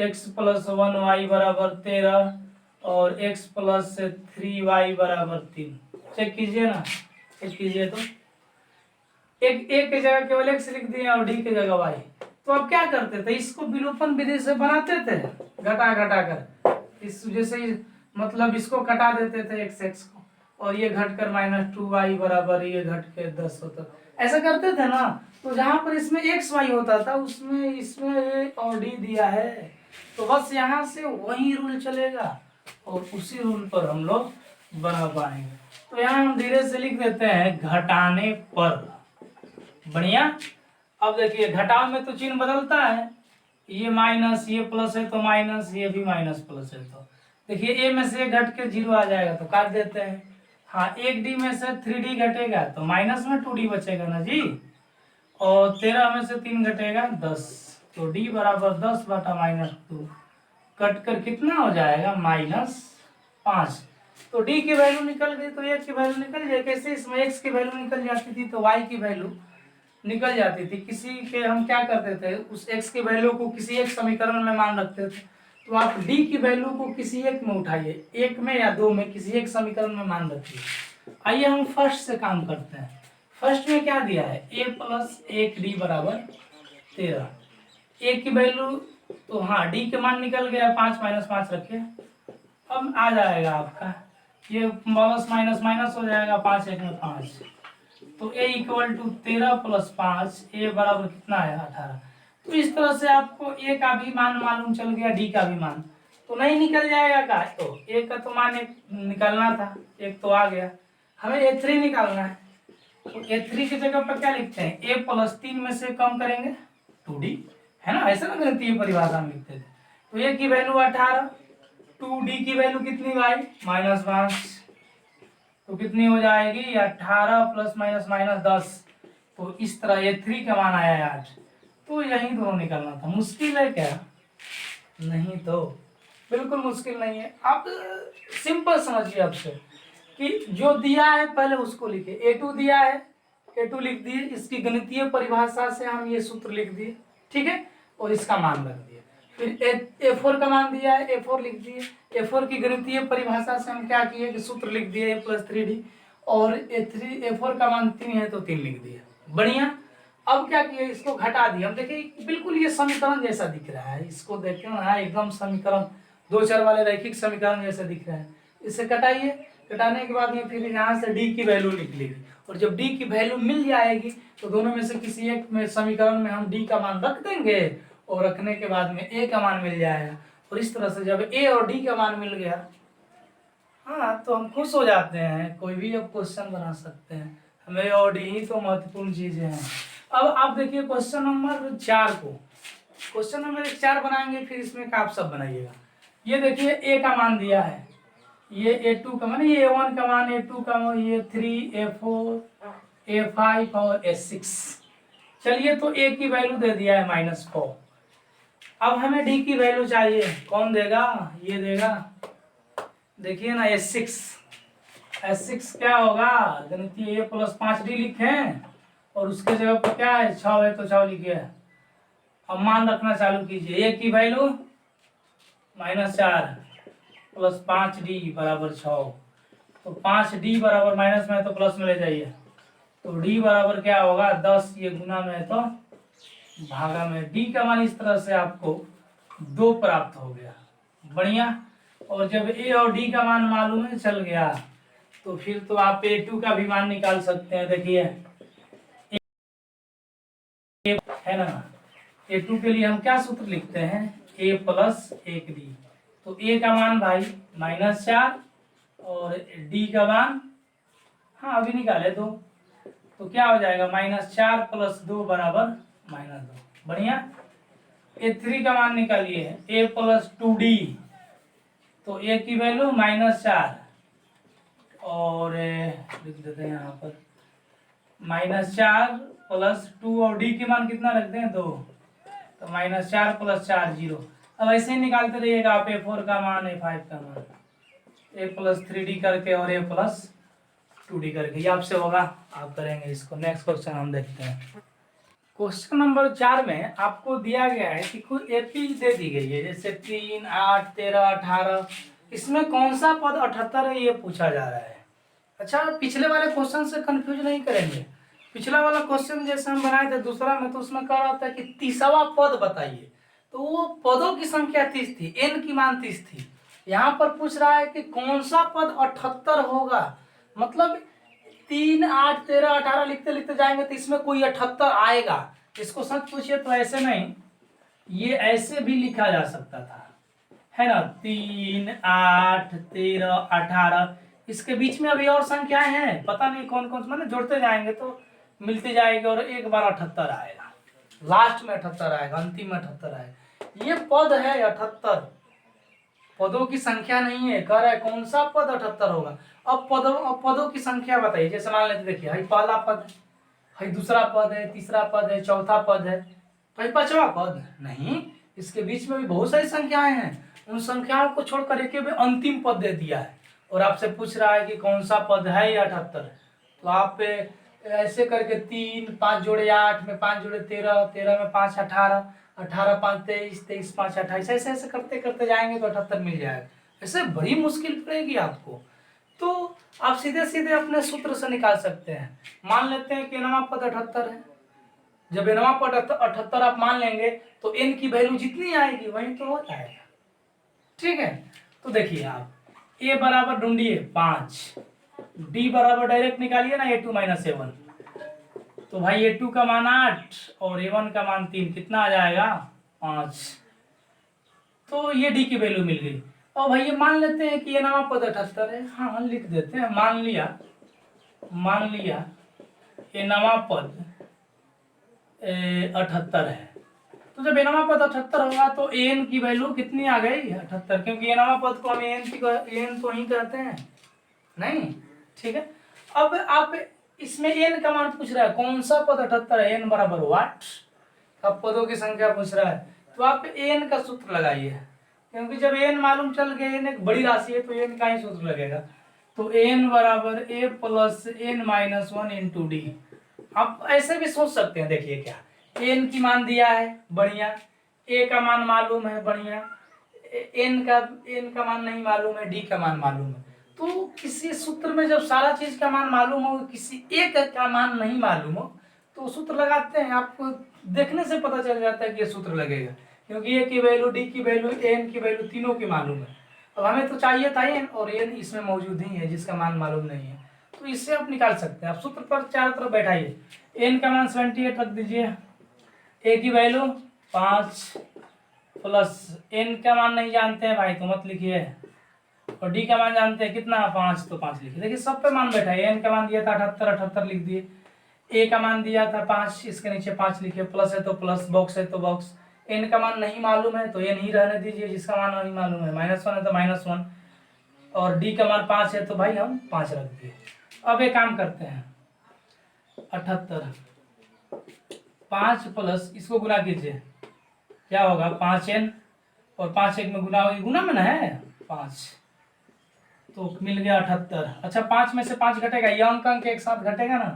Speaker 1: x+1y बराबर 13 और x+3y बराबर 3। चेक कीजिए ना, चेक कीजिए तो एक की जगह केवल x लिख दिए और d की जगह y। तो अब क्या करते थे, इसको विलोपन विधि से बनाते थे, घटा घटा कर, इस जैसे मतलब इसको कटा देते थे x को, और ये घटकर -2y बराबर ये घट के 10 होता, ऐसा करते थे ना। तो जहां पर इसमें x y होता था उसमें इसमें a और d दिया है, तो बस यहाँ से वही रूल चलेगा और उसी रूल पर हम लोग बना पाएंगे। तो यहाँ हम धीरे से लिख देते हैं घटाने पर। बढ़िया। अब देखिए घटाव में तो चिन्ह बदलता है, ये माइनस ये प्लस है तो माइनस, ये भी माइनस प्लस है तो देखिए ए में से घट के 0 आ जाएगा तो काट देते हैं। हाँ, 1d में से 3d घटेगा तो माइनस में 2d बचेगा ना जी, और 13 में से 3 घटेगा 10, तो d बराबर 10 बटा -2, कट कर कितना हो जाएगा -5। तो d की वैल्यू निकल गई, तो x की वैल्यू निकल जाए। कैसे, इसमें x की वैल्यू निकल जाती थी तो y की वैल्यू निकल जाती थी। किसी के हम क्या करते थे, उस x की वैल्यू को किसी एक समीकरण में मान रखते थे, तो आप d की वैल्यू को किसी एक में उठाइए, एक में या दो में, किसी एक समीकरण में मान रखिए। आइए हम फर्स्ट से काम करते हैं। फर्स्ट में क्या दिया है, a+1d बराबर 13। a की वैल्यू तो हाँ d के मान निकल गया, 5 - 5 रखिए, अब आ जाएगा आपका ये माइनस माइनस माइनस हो जाएगा, 5 1 में 5, तो a = 13 + 5, a बराबर कितना है 18। तो इस तरह से आपको a का भी मान मालूम चल गया, d का भी मान तो नहीं निकल जाएगा का, तो a का तो मान एक निकालना था, एक तो आ गया, हमें a3 निकालना है। तो a3 की जगह पर क्या लिखते हैं, a+3 में से कम करेंगे 2d, है ना, ऐसा ना गणितीय परिभाषा में लिखते थे। तो a की वैल्यू 18, 2d की वैल्यू कितनी भाई -5, तो कितनी हो जाएगी 18 ± -10, तो इस तरह a3 का मान आया है 8। तो यही दोनों निकलना था। मुश्किल है क्या, नहीं तो बिल्कुल मुश्किल नहीं है। आप सिंपल समझिए आपसे कि जो दिया है पहले उसको लिखे, a2 दिया है, a2 लिख दिए, इसकी गणितीय परिभाषा से हम ये सूत्र लिख दिए, ठीक है, और इसका मान रख दिए। फिर a4 का मान दिया है, a4 लिख दिए, a4 की गणितीय परिभाषा से हम क्या किए कि सूत्र लिख दिए a+3d, और a4 का मान 3 है तो 3 लिख दिए। बढ़िया। अब क्या किए, इसको घटा दिए। हम देखिए बिल्कुल ये समीकरण जैसा दिख रहा है, इसको देखिए ना, एकदम समीकरण 2 चर वाले रैखिक समीकरण जैसा दिख रहा है। इसे कटाइए, कटाने के बाद में फिर यहाँ से d की वैल्यू लिख लेगी, और जब d की वैल्यू मिल जाएगी तो दोनों में से किसी एक में समीकरण में हम d का मान रख देंगे, और रखने के बाद में a का मान मिल जाएगा। और इस तरह से जब a और d का मान मिल गया, हाँ, तो हम खुश हो जाते हैं, कोई भी अब क्वेश्चन बना सकते हैं। हमें और डी ही तो महत्वपूर्ण चीजें हैं। अब आप देखिए क्वेश्चन नंबर 4 को, क्वेश्चन नंबर 4 बनाएंगे, फिर इसमें का आप सब बनाइएगा। ये देखिए a का मान दिया है, ये a2 का मान, ये a1 का मान, a2 का मान, ये 3 a4 a5 और a6। चलिए, तो a की वैल्यू दे दिया है -4। अब हमें d की वैल्यू चाहिए, कौन देगा, ये देगा। देखिए ना S6 क्या होगा, गणितीय a+5d लिखें, और उसके जगह पर क्या है 6 है तो 6 लिखिए। अब मान रखना चालू कीजिए, a की वैल्यू -4 + 5d बराबर 6, तो 5d बराबर माइनस में है तो प्लस में ले जाइए, तो d बराबर क्या होगा 10, ये गुना में है तो भागा में। d का मान इस तरह से आपको 2 प्राप्त हो गया। बढ़िया। और जब a और d का मान मालूम है चल गया, तो फिर तो आप a2 का भी मान निकाल सकते हैं। देखिए है ना, a2 के लिए हम क्या सूत्र लिखते हैं, a+1d। तो a का मान भाई -4 और d का मान, हाँ अभी निकाले दो, तो क्या हो जाएगा -4 + 2 बराबर -2। बढ़िया। a3 का मान निकालिए, a+2d तो ए की वैल्यू -4 और लिख देते हैं यहाँ पर -4 + 2 और डी के मान कितना रखते हैं 2, तो -4 + 4 0। अब ऐसे ही निकालते रहिएगा आप A4 का मान A5 का मान A + 3D करके और A + 2D करके, ये आपसे होगा, आप करेंगे इसको। नेक्स्ट क्वेश्चन हम देखते हैं। क्वेश्चन नंबर 4 में आपको दिया गया है कि कोई एपी दे दी गई है, जैसे 3, 8, 13, 18, इसमें कौन सा पद 78 है ये पूछा जा रहा है। अच्छा, पिछले वाले क्वेश्चन से कंफ्यूज नहीं करेंगे। पिछला वाला क्वेश्चन जैसे हम बनाए थे दूसरा में, तो उसमें कह रहा था कि 30वां पद बताइए, तो वो पदों की संख्या 30 थी, n की मान 30 थी। यहाँ पर पूछ रहा है कि कौन सा पद 78 होगा, मतलब 3, 8, 13, 18 लिखते लिखते जाएंगे तो इसमें कोई 78 आएगा। इसको सच पूछिए तो ऐसे नहीं, ये ऐसे भी लिखा जा सकता था, है ना, 3, 8, 13, 18, इसके बीच में अभी और संख्याएं हैं, पता नहीं कौन कौन से, मतलब जोड़ते जाएंगे तो मिलती जाएगी और एक बार 78 आएगा, लास्ट में 78 आएगा, अंतिम में 78 आएगा। ये पद है 78, पदों की संख्या नहीं है। कह रहा है कौन सा पद 78 होगा। अब पदों की संख्या बताइए। जैसे मान लेते, देखिए हई पहला पद है, हई दूसरा पद है, तीसरा पद है, चौथा पद है, तो हई 5वां पद नहीं। इसके बीच में भी बहुत सारी संख्याएं हैं, उन संख्याओं को छोड़कर एक भी अंतिम पद दे दिया है और आपसे पूछ रहा है कि कौन सा पद है ये 78। तो आप ऐसे करके 3, 5 जोड़े 8 में 5 जोड़े 13, 13 में 5 18, 18 5 23, 23 5 28, ऐसे ऐसे करते करते जाएंगे तो 78 मिल जाएगा। ऐसे बड़ी मुश्किल पड़ेगी आपको, तो आप सीधे सीधे अपने सूत्र से निकाल सकते हैं। मान लेते हैं कि नवा पद 78 है। जब नवा पद 78 आप मान लेंगे तो n की वैल्यू जितनी आएगी वही तो हो जाएगा, ठीक है। तो देखिए आप a बराबर ढूंढिए 5, d बराबर डायरेक्ट निकालिए ना a2 - a1, तो भाई a2 का मान 8 और a1 का मान 3, कितना आ जाएगा 5। तो ये d की वैल्यू मिल गई। और भाई ये मान लेते हैं कि ये नवा पद 78 है, हाँ लिख देते हैं, मान लिया ये नवा पद 78 है। तो जब नवा पद 78 होगा तो an की वैल्यू कितनी आ गई 78, क्योंकि ये नवा पद को हम an तो ही कहते हैं नहीं, ठीक है। अब आप इसमें n का मान पूछ रहा है, कौन सा पद 78 है, n बराबर वाट। अब पदों की संख्या पूछ रहा है तो आप n का सूत्र लगाइए, क्योंकि जब n मालूम चल गया, n एक बड़ी राशि है तो n का ही सूत्र लगेगा। तो n बराबर a + n - 1 × d। आप ऐसे भी सोच सकते हैं, देखिए क्या n की मान दिया है, बढ़िया, a का मान मालूम है, बढ़िया, n का मान नहीं मालूम है, d का मान मालूम है। तो किसी सूत्र में जब सारा चीज का मान मालूम हो, किसी एक का मान नहीं मालूम हो, तो सूत्र लगाते हैं, आपको देखने से पता चल जाता है कि ये सूत्र लगेगा, क्योंकि a की वैल्यू, d की वैल्यू, n की वैल्यू तीनों की मालूम है। अब हमें तो चाहिए था n, और n इसमें मौजूद ही है जिसका मान मालूम नहीं है, तो इससे आप निकाल सकते हैं। आप सूत्र पर चारों तरफ बैठाइए, n का मान 78 रख दीजिए, a की वैल्यू 5 प्लस n का मान नहीं जानते हैं भाई तो मत लिखिए, और d का मान जानते हैं कितना 5, तो 5 लिखिए। देखिए सब पे मान बैठा है, n का मान दिया था 78, 78 लिख दिए, a का मान दिया था 5, इसके नीचे 5 लिखिए, प्लस है तो प्लस, बॉक्स है तो बॉक्स, n का मान नहीं मालूम है तो n ही रहने दीजिए जिसका मान नहीं मालूम है, -1 है तो -1, और d का मान 5 है तो भाई हम 5 रख दिए। अब एक काम करते हैं, 78 5 प्लस इसको गुना कीजिए, क्या होगा 5n, और 5 1 में गुना होगी, गुना में ना है 5, तो मिल गया 78। अच्छा 5 में से 5 घटेगा, ये अंक एक साथ घटेगा ना,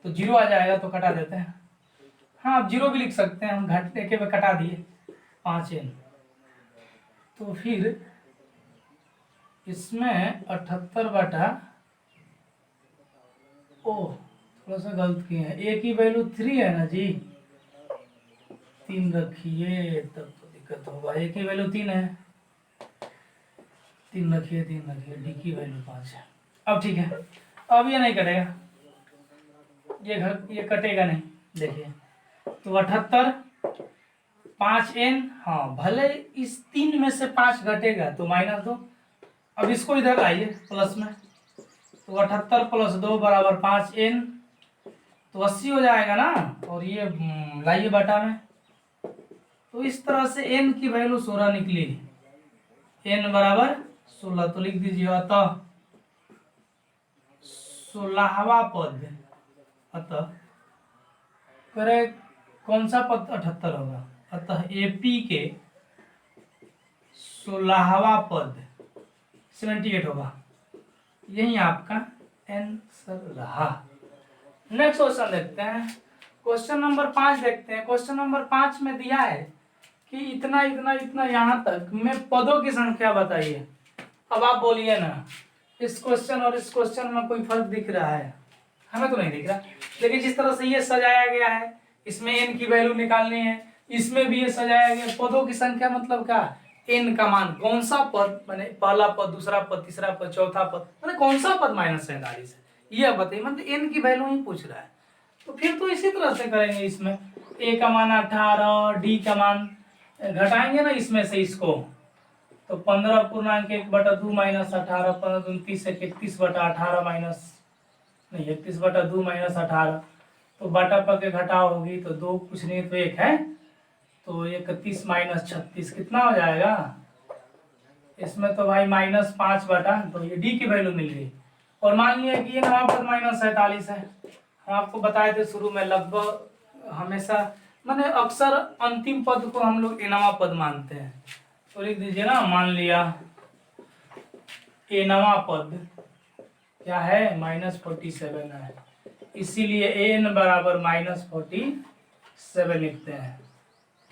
Speaker 1: तो 0 आ जाएगा, तो कटा देते हैं। हाँ आप 0 भी लिख सकते हैं, हम घटने के में कटा दिए 5n। तो फिर इसमें 78 बटा, ओह थोड़ा सा गलत किए हैं, a की वैल्यू 3 है ना जी, 3 रखिए तब तो दिक्कत होगा, a की वैल्यू 3 है, 3 रखिए, 3 रखिए, d की वैल्यू 5 है। अब ठीक है, अब ये नहीं कटेगा, ये कटेगा नहीं, देखिए तो 78 5n, हाँ भले इस 3 में से 5 घटेगा तो -2, अब इसको इधर लाइए प्लस में, तो 78 + 2 बराबर 5n, तो 80 हो जाएगा ना, और ये लाइए बटा में, तो इस तरह से n की वैल्यू 16 निकली, n बराबर 16, तो लिख दीजिए अतः 16वां पद, अतः करे कौन सा पद 78 होगा, अतः एपी के 16वां पद 78 होगा। यही आपका आंसर रहा। नेक्स्ट क्वेश्चन देखते हैं, क्वेश्चन नंबर 5 देखते हैं। क्वेश्चन नंबर 5 में दिया है कि इतना इतना इतना यहाँ तक में पदों की संख्या बताइए। अब आप बोलिए ना, इस क्वेश्चन और इस क्वेश्चन में कोई फर्क दिख रहा है? हमें तो नहीं दिख रहा, लेकिन जिस तरह से ये सजाया गया है, इसमें n की वैल्यू निकालनी है, इसमें भी ये सजाया गया। पदों की संख्या मतलब क्या, n का मान, कौन सा पद, माने पहला पद, दूसरा पद, तीसरा पद, चौथा पद, माने कौन सा पद -47 है, ये बताइए। मतलब n की वैल्यू ही पूछ रहा है। तो फिर तो इसी तरह से करेंगे। इसमें a का मान 18, d का मान घटाएंगे ना इसमें से इसको, तो 15.1/2 माइनस 18, 15×30 31/18 माइनस नहीं 31/2 माइनस 18, तो बाटा पर के घटाव होगी तो 2 कुछ नहीं तो 1 है, तो 31 माइनस 36 कितना हो जाएगा? इसमें तो भाई -5 तो ये डी की वैल्यू मिल गई। और मान लिया कि ये नवा पद -47 है। हम आपको बताए थे शुरू में, लगभग हमेशा माने अक्सर अंतिम पद को हम लोग एनवा पद मानते हैं। तो लिख दीजिए ना, मान लिया एनवा पद क्या है, -47 है, इसीलिए एन बराबर -47 लिखते हैं।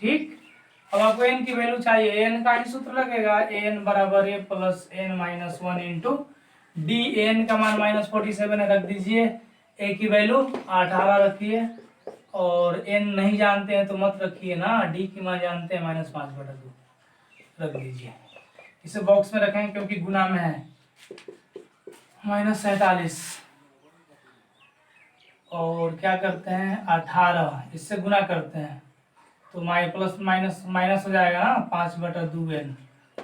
Speaker 1: ठीक, अब आपको एन की वैल्यू चाहिए, एन का ही सूत्र लगेगा, एन बराबर a plus n minus 1 into d. N का मान -47 है, रख दीजिए। ए की वैल्यू 18 रखिए, और एन नहीं जानते हैं तो मत रखिए ना, डी की मान जानते हैं -5/2 रख दीजिए। इसे बॉक्स में रखें क्योंकि गुना में है, -47 और क्या करते हैं 18, इससे गुना करते हैं तो प्लस माइनस माइनस हो जाएगा ना, 5/2 n,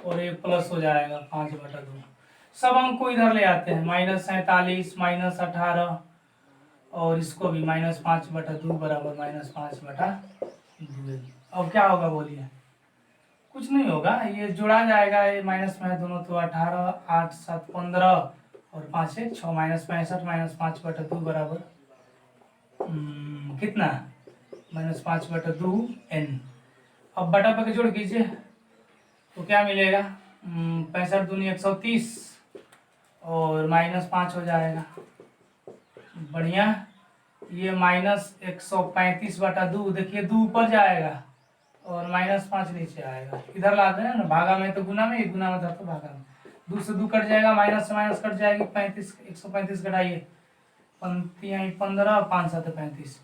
Speaker 1: और ये प्लस हो जाएगा 5/2। सब अंक को इधर ले आते हैं, -47 -18 और इसको भी -5/2 बराबर -5/2। अब क्या होगा बोलिए? कुछ नहीं होगा, ये जोड़ा जाएगा, ये माइनस में है दोनों, तो 18, 8 7 15 और 5 है 6, -65 -5/2 बराबर कितना, -5/2 n। अब बटा पर जोड़ कीजिए तो क्या मिलेगा, 65 दूनी 130 और -5 हो जाएगा। बढ़िया, ये -135/2, देखिए 2 ऊपर जाएगा और -5 नीचे आएगा। इधर ला देना ना, भागा में तो गुना में, गुना में था तो भागा में, 2 से 2 कट जाएगा, माइनस से माइनस कट जाएगी, 35 135 घटाइए, 15 5 7 35।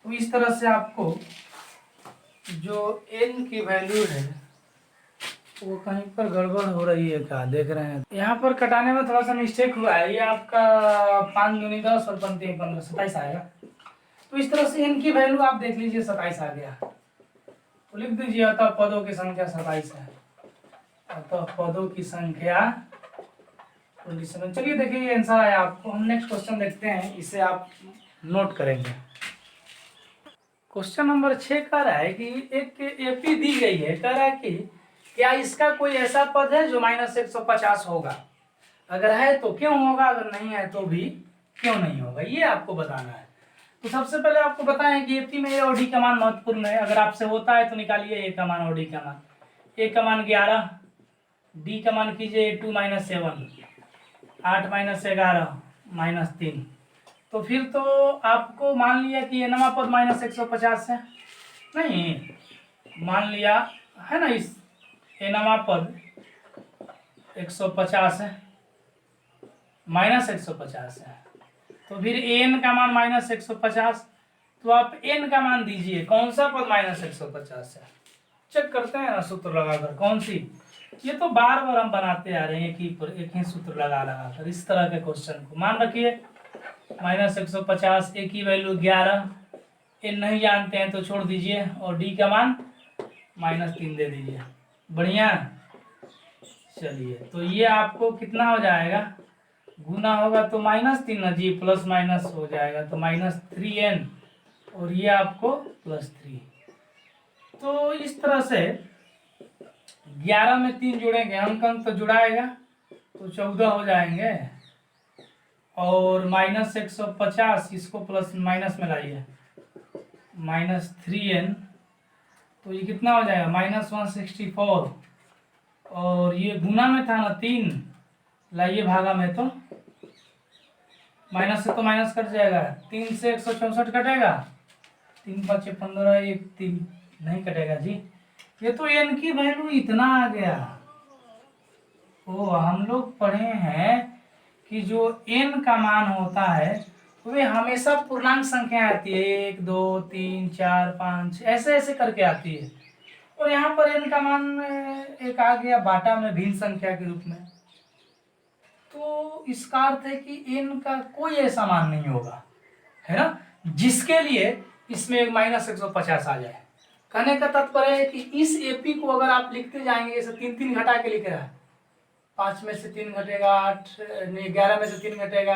Speaker 1: तो इस तरह से आपको जो n की वैल्यू है वो कहीं पर गड़बड़ हो रही है, क्या देख रहे हैं? यहाँ पर कटाने में थोड़ा सा मिस्टेक हुआ है, ये आपका 5 दूनी 10 और 5 15 27 आएगा। तो इस तरह से n की वैल्यू आप देख लीजिए, 27 आ गया। तो लिख दीजिए अतः पदों की संख्या 27 है, अतः पदों की संख्या 27। चलिए देखिए ये आंसर आया आपको। हम नेक्स्ट क्वेश्चन देखते हैं, इसे आप नोट करेंगे। क्वेश्चन नंबर 6 कह रहा है कि एक एपी दी गई है, कह रहा है कि क्या इसका कोई ऐसा पद है जो -150 होगा, अगर है तो क्यों होगा, अगर नहीं है तो भी क्यों नहीं होगा, ये आपको बताना है। तो सबसे पहले आपको बताएं कि एपी में ए और डी का मान महत्वपूर्ण है। अगर आपसे होता है तो निकालिए ए का मान और डी का मान। ए का मान 11, डी का मान कीजिए 2 - 7, 8 - 11 -3। तो फिर तो आपको मान लिया कि ये नवा पद -150 है, नहीं मान लिया है ना, इस ये नवा पद 150 है, -150 है, तो फिर n का मान -150, तो आप n का मान दीजिए, कौन सा पद -150 है, चेक करते हैं ना सूत्र लगाकर। कौन सी, ये तो बार बार हम बनाते आ रहे हैं एक ही सूत्र लगा कर इस तरह के क्वेश्चन को। मान रखिए -150, ए की वैल्यू 11, n नहीं जानते हैं तो छोड़ दीजिए, और डी का मान -3 दे दीजिए। बढ़िया, चलिए तो ये आपको कितना हो जाएगा, गुना होगा तो -3 ना जी, प्लस माइनस हो जाएगा तो -3n, और ये आपको +3। तो इस तरह से 11 में 3 जोड़ेंगे, अंक तो जुड़ाएगा, तो 14 हो जाएंगे, और -150 इसको प्लस माइनस में लाइए, -3n, तो ये कितना हो जाएगा -164, और ये गुना में था ना 3, लाइए भागा में, तो माइनस से तो माइनस कट जाएगा, 3 से 164 कटेगा, 3 5 15, 1 3 नहीं कटेगा जी। ये तो n की वैल्यू इतना आ गया। तो हम लोग पढ़े हैं कि जो n का मान होता है वे हमेशा पूर्णांक संख्या आती है, 1 2 3 4 5 ऐसे ऐसे करके आती है, और यहाँ पर n का मान एक आ गया बाटा में भिन्न संख्या के रूप में। तो इसका अर्थ है कि n का कोई ऐसा मान नहीं होगा, है ना, जिसके लिए इसमें -150 आ जाए। कहने का तात्पर्य है कि इस एपी को अगर आप लिखते जाएंगे, जैसे 3 3 घटा के लिख रहा है, 5 में से 3 घटेगा 8, 11 में से 3 घटेगा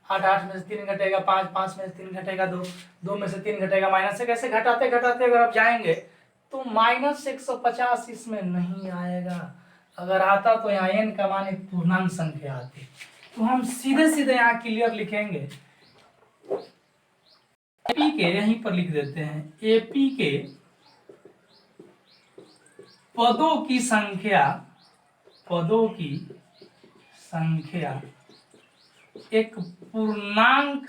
Speaker 1: 8, 8 में से 3 घटेगा 5, 5 में से 3 घटेगा 2, 2 में से 3 घटेगा माइनस से, कैसे घटाते घटाते अगर आप जाएंगे तो -150 इसमें नहीं आएगा। अगर आता तो यहाँ n का मान एक पूर्णांक संख्या आती। तो हम सीधे सीधे यहाँ क्लियर लिखेंगे, एपी के यहीं पर लिख देते हैं, एपी के पदों की संख्या एक पूर्णांक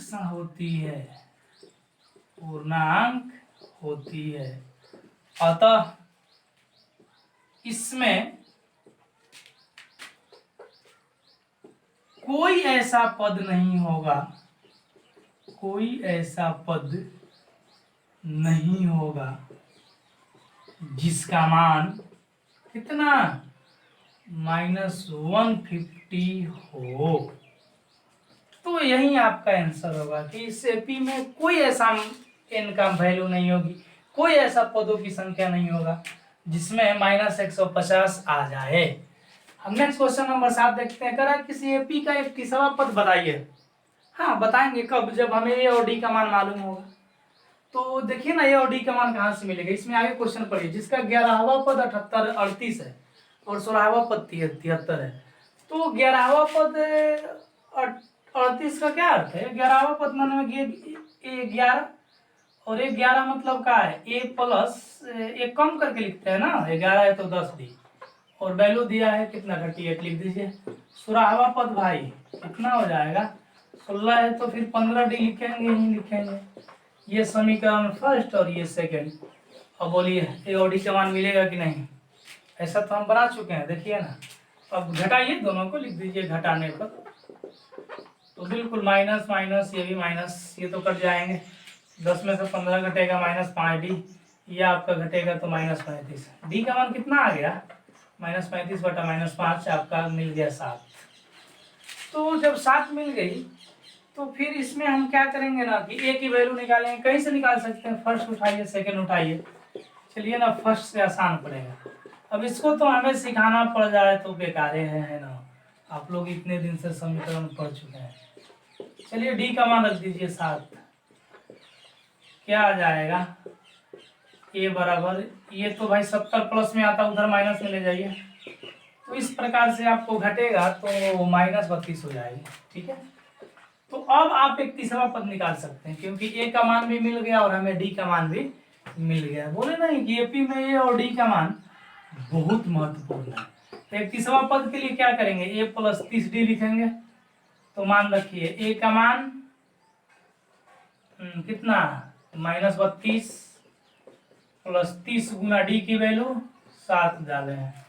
Speaker 1: होती है, अतः इसमें कोई ऐसा पद नहीं होगा जिसका मान कितना -150 हो। तो यही आपका आंसर होगा कि इस एपी में कोई ऐसा n का वैल्यू नहीं होगी, कोई ऐसा पदों की संख्या नहीं होगा जिसमें -150 आ जाए। हम नेक्स्ट क्वेश्चन नंबर 7 देखते हैं। करा किसी एपी का एक तीसरा पद बताइए। हाँ बताएंगे कब, जब हमें ए और डी का मान मालूम होगा। तो देखिए ना, ए और डी का मान कहाँ से मिलेगा, इसमें आगे क्वेश्चन पढ़िए, जिसका 11वां पद 38 है और 16वां पद 73 है। तो 11वां पद 38 का क्या अर्थ है, 11वां पद माने 11, और 11 मतलब क्या है, ए प्लस एक कम करके लिखते हैं ना, 11 है तो 10 डी, और वैल्यू दिया है कितना 38 लिख दीजिए। 16वां पद भाई कितना हो जाएगा, 16 है तो फिर 15 डी लिखेंगे, यही लिखेंगे। ये समीकरण फर्स्ट और ये सेकंड। अब बोलिए ए और डी का मान मिलेगा कि नहीं, ऐसा तो हम बना चुके हैं, देखिए ना। अब घटाइए, दोनों को लिख दीजिए घटाने पर, तो बिल्कुल माइनस माइनस, ये भी माइनस, ये तो कट जाएंगे। 10 में से 15 घटेगा -5 डी, ये आपका घटेगा तो -35। डी का मान कितना आ गया, -35 बटा -5, आपका मिल गया 7। तो जब 7 मिल गई तो फिर इसमें हम क्या करेंगे ना कि ए की वैल्यू निकालेंगे। कहीं से निकाल सकते हैं, फर्स्ट उठाइए सेकंड उठाइए। चलिए ना, फर्स्ट से आसान पड़ेगा। अब इसको तो हमें सिखाना पड़ जाए तो बेकार है ना, आप लोग इतने दिन से समीकरण पढ़ चुके हैं। चलिए डी का मान रख दीजिए 7, क्या आ जाएगा, ए बराबर, ये तो भाई 70 प्लस में आता, उधर माइनस में ले जाइए, तो इस प्रकार से आपको घटेगा तो -32 हो जाएगी, ठीक है। तो अब आप एक तीसरा पद निकाल सकते हैं, क्योंकि ए का मान भी मिल गया और हमें डी का मान भी मिल गया। बोले नहीं कि एपी में ए और डी का मान बहुत महत्वपूर्ण है। तो एक तीसरा पद के लिए क्या करेंगे, ए प्लस 30 डी लिखेंगे। तो मान रखिए ए का मान कितना, -32 प्लस 30 गुना डी की वैल्यू 7 डाले हैं।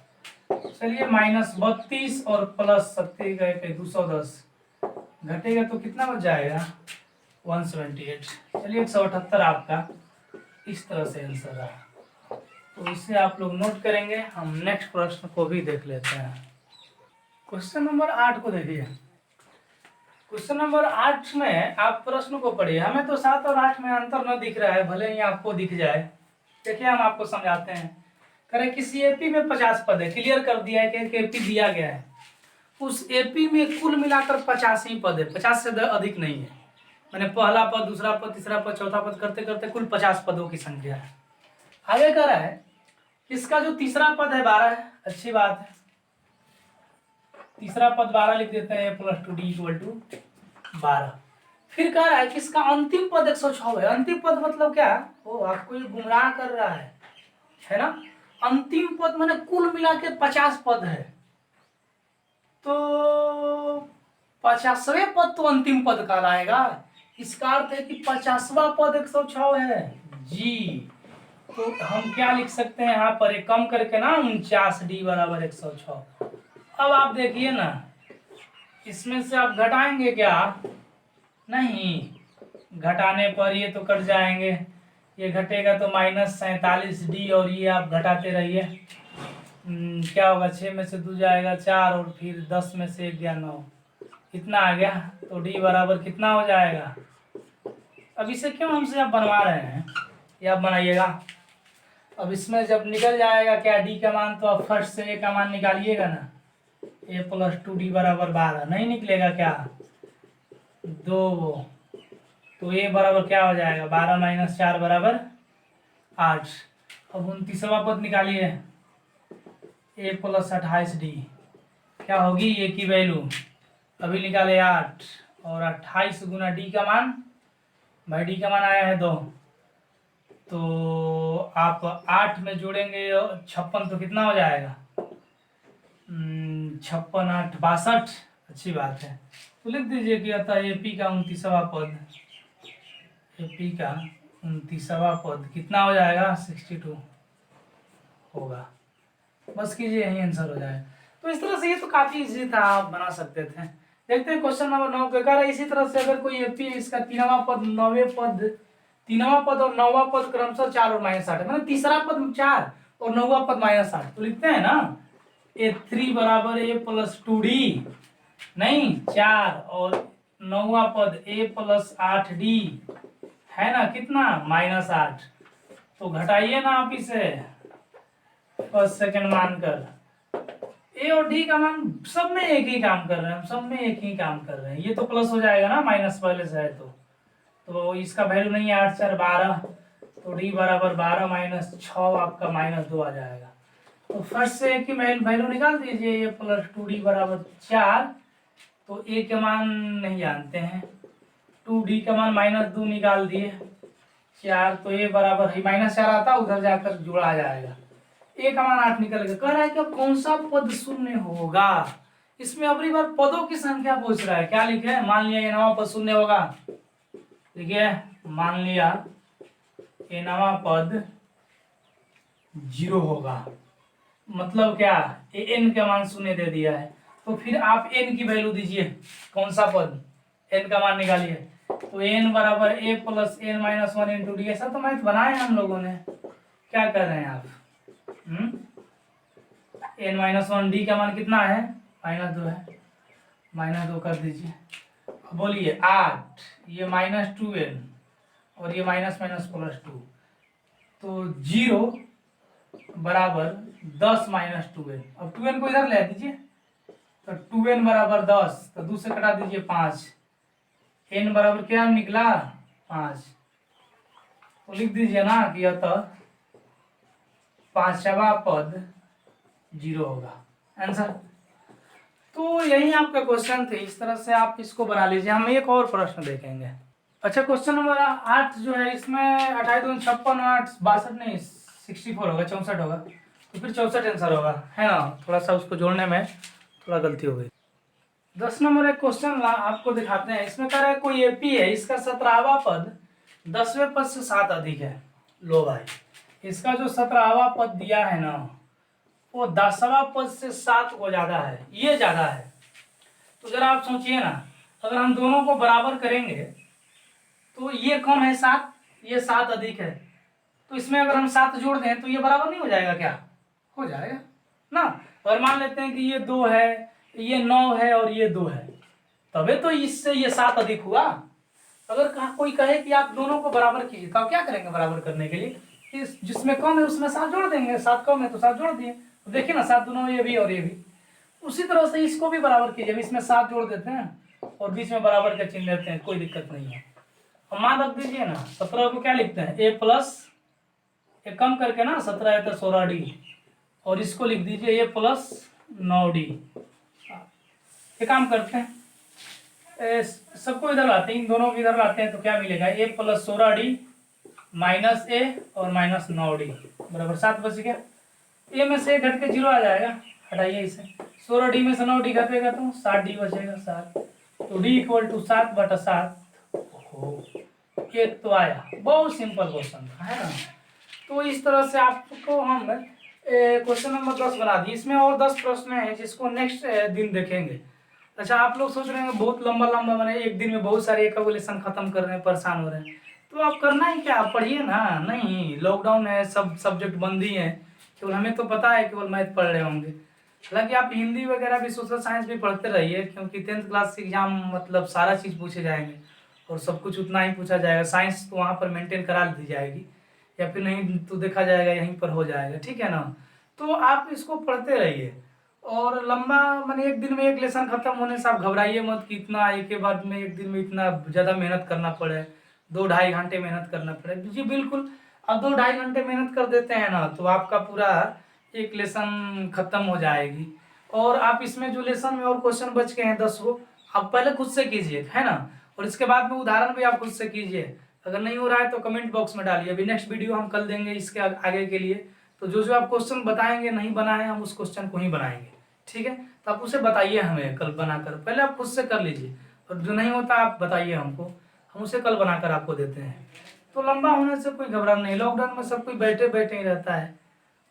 Speaker 1: चलिए -32 और प्लस 70 गए 210, घटेगा तो कितना बच जाएगा 178। चलिए 178 आपका इस तरह से आंसर रहा। तो इसे आप लोग नोट करेंगे। हम नेक्स्ट प्रश्न को भी देख लेते हैं। क्वेश्चन नंबर 8 को देखिए। क्वेश्चन नंबर 8 में आप प्रश्न को पढ़िए। हमें तो 7 और 8 में अंतर न दिख रहा है, भले ही आपको दिख जाए। देखिए हम आपको समझाते हैं। करें किसी एपी में 50 पद है, क्लियर कर दिया है कि एपी दिया गया है। उस एपी में कुल मिलाकर 50 ही पद है, 50 से अधिक नहीं है। मैंने पहला पद, दूसरा पद, तीसरा पद, चौथा पद करते करते कुल 50 पदों की संख्या है। आगे कह रहा है इसका जो तीसरा पद है 12 है, अच्छी बात है। तीसरा पद 12 लिख देते हैं, a+2d = 12। फिर कह रहा है कि इसका अंतिम पद 106 है। अंतिम पद मतलब क्या? वो आपको ये गुमराह कर रहा है ना। अंतिम पद माने कुल मिला के 50 पद है, तो 50वें पद तो अंतिम पद कहलाएगा। इसका अर्थ है कि 50वां पद 106 है जी। तो हम क्या लिख सकते हैं यहाँ पर, एक कम करके ना, 49d = 106। अब आप देखिए ना, इसमें से आप घटाएंगे क्या? नहीं, घटाने पर ये तो कट जाएंगे, ये घटेगा तो -47d, और ये आप घटाते रहिए। क्या होगा, 6 में से 2 जाएगा 4, और फिर 10 में से 1 गया 9, कितना आ गया? तो d बराबर कितना हो जाएगा? अब इसे क्यों हमसे आप बनवा रहे हैं, ये आप बनाइएगा। अब इसमें जब निकल जाएगा क्या d का मान, तो अब फर्स्ट से a का मान निकालिएगा ना। a+2d = 12 नहीं निकलेगा क्या? 2, तो a बराबर क्या हो जाएगा? 12 - 4 = 8। अब 29वां पद निकालिए, a+28d क्या होगी a की वैल्यू? अभी निकाले 8, और 28 गुना d का मान, भाई d का मान आया है 2, तो आप 8 में जोड़ेंगे 56, तो कितना हो जाएगा? 56 8 62। अच्छी बात है, तो लिख दीजिए कि अतः एपी का 29वां पद, एपी का 29वां पद कितना हो जाएगा? 62 होगा। बस कीजिए, यही आंसर हो जाए। तो इस तरह से ये तो काफी इजी था, आप बना सकते थे। देखते हैं क्वेश्चन नंबर 9 के। कह रहा है इसी तरह से अगर कोई एपी इसका 3वां पद 9वें पद, 3वां पद और 9वां पद क्रमशः 4 और -8 है, मतलब तीसरा पद 4 और 9वां पद -8, तो लिखते हैं ना a3 = a+2d, नहीं 4, और 9वां पद a+8d है ना, कितना? -8। तो घटाइए ना आप इसे फर्स्ट सेकंड मानकर। ए और डी का मान सब में एक ही काम कर रहे हैं, हम सब में एक ही काम कर रहे हैं। ये तो प्लस हो जाएगा ना, माइनस पहले से है तो इसका वैल्यू नहीं है, 8 4 12, तो डी बराबर 12 - 6 आपका -2 आ जाएगा। तो फर्स्ट से ए की वैल्यू निकाल दीजिए, a+2d = 4, तो ए के मान नहीं जानते हैं, 2d का मान -2 निकाल दिए, 4, तो ए बराबर -4 आता, उधर जाकर जुड़ा जाएगा, ए का मान 8 निकल गया। कह रहा है कि अब कौन सा पद शून्य होगा। इसमें अगली बार पदों की संख्या पूछ रहा है। क्या लिखे हैं? मान लिया ये नवा पद शून्य होगा, देखिए मान लिया ये नवा पद 0 होगा, मतलब क्या? एन का मान शून्य दे दिया है, तो फिर आप एन की वैल्यू दीजिए, कौन सा पद, एन का मान निकालिए। तो एन बराबर a + n - 1 × d, ऐसा तो मैथ बनाए हम लोगों ने। क्या कर रहे हैं आप? n - 1 d का मान कितना है? -2 है, -2 कर दीजिए। अब बोलिए 8, ये -2n, और ये -+2, तो 0 बराबर 10 - 2n। अब 2n को इधर ले दीजिए, तो 2n बराबर 10, तो 2 से कटा दीजिए 5, n बराबर क्या निकला? 5। तो लिख दीजिए ना कि अतः 5वां पद 0 होगा, आंसर। तो यही आपका क्वेश्चन थे, इस तरह से आप इसको बना लीजिए। हम एक और प्रश्न देखेंगे। अच्छा, क्वेश्चन नंबर 8 जो है, इसमें 28 दूनी 56, 8 62 नहीं 64 होगा, 64 होगा, तो फिर 64 आंसर होगा, है ना। थोड़ा सा उसको जोड़ने में थोड़ा गलती हो गई। 10 नंबर एक क्वेश्चन आपको दिखाते हैं। इसमें कह रहा है कोई एपी है, इसका 17वां पद 10वें पद से 7 अधिक है। लो भाई, इसका जो 17वां पद दिया है ना, वो 10वां पद से 7 को ज्यादा है, ये ज्यादा है। तो जरा आप सोचिए ना, अगर हम दोनों को बराबर करेंगे तो ये कम है 7, ये 7 अधिक है, तो इसमें अगर हम 7 जोड़ दें तो ये बराबर नहीं हो जाएगा क्या? हो जाएगा ना। और मान लेते हैं कि ये 2 है, ये 9 है, और ये 2 है, तबे तो इससे ये 7 अधिक हुआ। अगर कोई कहे कि आप दोनों को बराबर कीजिए, तो आप क्या करेंगे बराबर करने के लिए? जिसमें कम है उसमें 7 जोड़ देंगे, 7 कम है तो 7 जोड़ दिए, तो देखिए ना 7 दोनों, ये भी और ये भी। उसी तरह से इसको भी बराबर कीजिए, इसमें 7 जोड़ देते हैं और बीच में बराबर का चिन्ह देते हैं, कोई दिक्कत नहीं है। अब मान रख दीजिए ना, 17 को क्या लिखते हैं? a प्लस, एक कम करके ना 17 है तो 16d, और इसको लिख दीजिए a + 9d। ये काम करते हैं, सबको इधर लाते हैं, इन दोनों को इधर लाते हैं तो क्या मिलेगा, a + 16d माइनस ए और माइनस 9d बराबर 7 बच गया। ए में से घट के 0 आ जाएगा, हटाइए इसे, 16d में से 9d घटेगा तो 7d बचेगा 7, तो d = 7/7। एक तो आया, बहुत सिंपल क्वेश्चन था, है ना। तो इस तरह से आपको हम क्वेश्चन नंबर 10 बना दिए। इसमें और 10 प्रश्न हैं जिसको नेक्स्ट दिन देखेंगे। अच्छा, आप लोग सोच रहे हैं बहुत लंबा लंबा बने, एक दिन में बहुत सारे कैलकुलेशन खत्म कर रहे हैं, परेशान हो रहे हैं, तो आप करना ही क्या, आप पढ़िए ना। नहीं, लॉकडाउन है, सब सब्जेक्ट बंद ही है, केवल हमें तो पता है केवल मैथ पढ़ रहे होंगे। हालांकि आप हिंदी वगैरह भी, सोशल साइंस भी पढ़ते रहिए, क्योंकि 10th क्लास के एग्जाम मतलब सारा चीज़ पूछे जाएंगे और सब कुछ उतना ही पूछा जाएगा। साइंस तो वहाँ पर मेंटेन करा दी जाएगी, या फिर नहीं तो देखा जाएगा यहीं पर हो जाएगा, ठीक है ना। तो आप इसको पढ़ते रहिए। और लंबा माने एक दिन में एक लेसन खत्म होने से आप घबराइए मत कि इतना एक के बाद में एक दिन में इतना ज़्यादा मेहनत करना पड़े, 2-2.5 घंटे मेहनत करना पड़े। जी बिल्कुल, अब 2-2.5 घंटे मेहनत कर देते हैं ना तो आपका पूरा एक लेसन खत्म हो जाएगी। और आप इसमें जो लेसन में और क्वेश्चन बच गए हैं 10 को, आप पहले खुद से कीजिए, है ना। और इसके बाद में उदाहरण भी आप खुद से कीजिए। अगर नहीं हो रहा है तो कमेंट बॉक्स में डालिए, अभी नेक्स्ट वीडियो हम कल देंगे इसके आगे के लिए। तो जो जो आप क्वेश्चन बताएंगे नहीं बना है, हम उस क्वेश्चन को ही बनाएंगे, ठीक है। तो आप उसे बताइए हमें कल बनाकर, पहले आप खुद से कर लीजिए, और जो नहीं होता आप बताइए हमको, हम उसे कल बनाकर आपको देते हैं। तो लंबा होने से कोई घबराना नहीं, लॉकडाउन में सब कोई बैठे बैठे ही रहता है।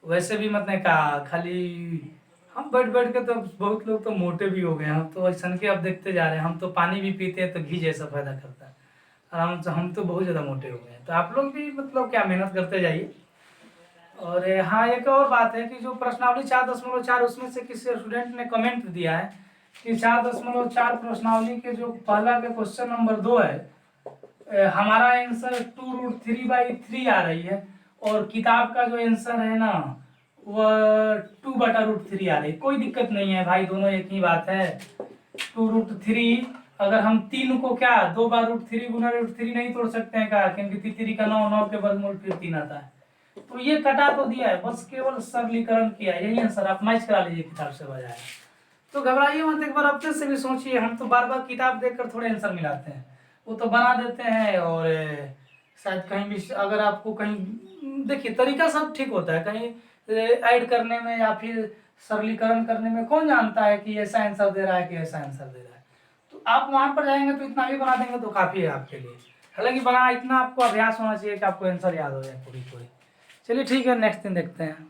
Speaker 1: वैसे भी मतलब कहा खाली हम बैठ बैठ के तो बहुत लोग तो मोटे भी हो गए हैं, हम तो ऐसा के अब देखते जा रहे हैं, हम तो पानी भी पीते हैं तो घी जैसा फायदा करता है, और हम तो बहुत ज़्यादा मोटे हो गए हैं। तो आप लोग भी मतलब क्या मेहनत करते जाइए। और हाँ, एक और बात है कि जो प्रश्नावली 4.4 उसमें से किसी स्टूडेंट ने कमेंट दिया है कि 4.4 प्रश्नावली के जो पहला के क्वेश्चन नंबर 2 है, हमारा आंसर 2√3/3 आ रही है, और किताब का जो आंसर है ना वह 2/√3 आ रही है। कोई दिक्कत नहीं है भाई, दोनों एक ही बात है। 2√3, अगर हम 3 को क्या 2 बार √3 गुना √3 नहीं तोड़ सकते हैं क्या, क्योंकि 3 का 9, 9 के वर्गमूल फिर 3 आता है। तो ये कटा तो दिया है, बस केवल सरलीकरण किया है, यही आंसर आप मैच करा लीजिए किताब से बजाय। तो घबराइए मत, एक बार अपने से भी सोचिए, हम तो बार बार किताब देखकर थोड़े आंसर मिलाते हैं, वो तो बना देते हैं। और शायद कहीं भी अगर आपको कहीं देखिए तरीका सब ठीक होता है, कहीं ऐड करने में या फिर सरलीकरण करने में कौन जानता है कि ऐसा आंसर दे रहा है कि ऐसा आंसर दे रहा है। तो आप वहाँ पर जाएंगे तो इतना भी बना देंगे तो काफ़ी है आपके लिए। हालांकि बना इतना आपको अभ्यास होना चाहिए कि आपको आंसर याद हो जाए पूरी पूरी। चलिए ठीक है, नेक्स्ट दिन देखते हैं।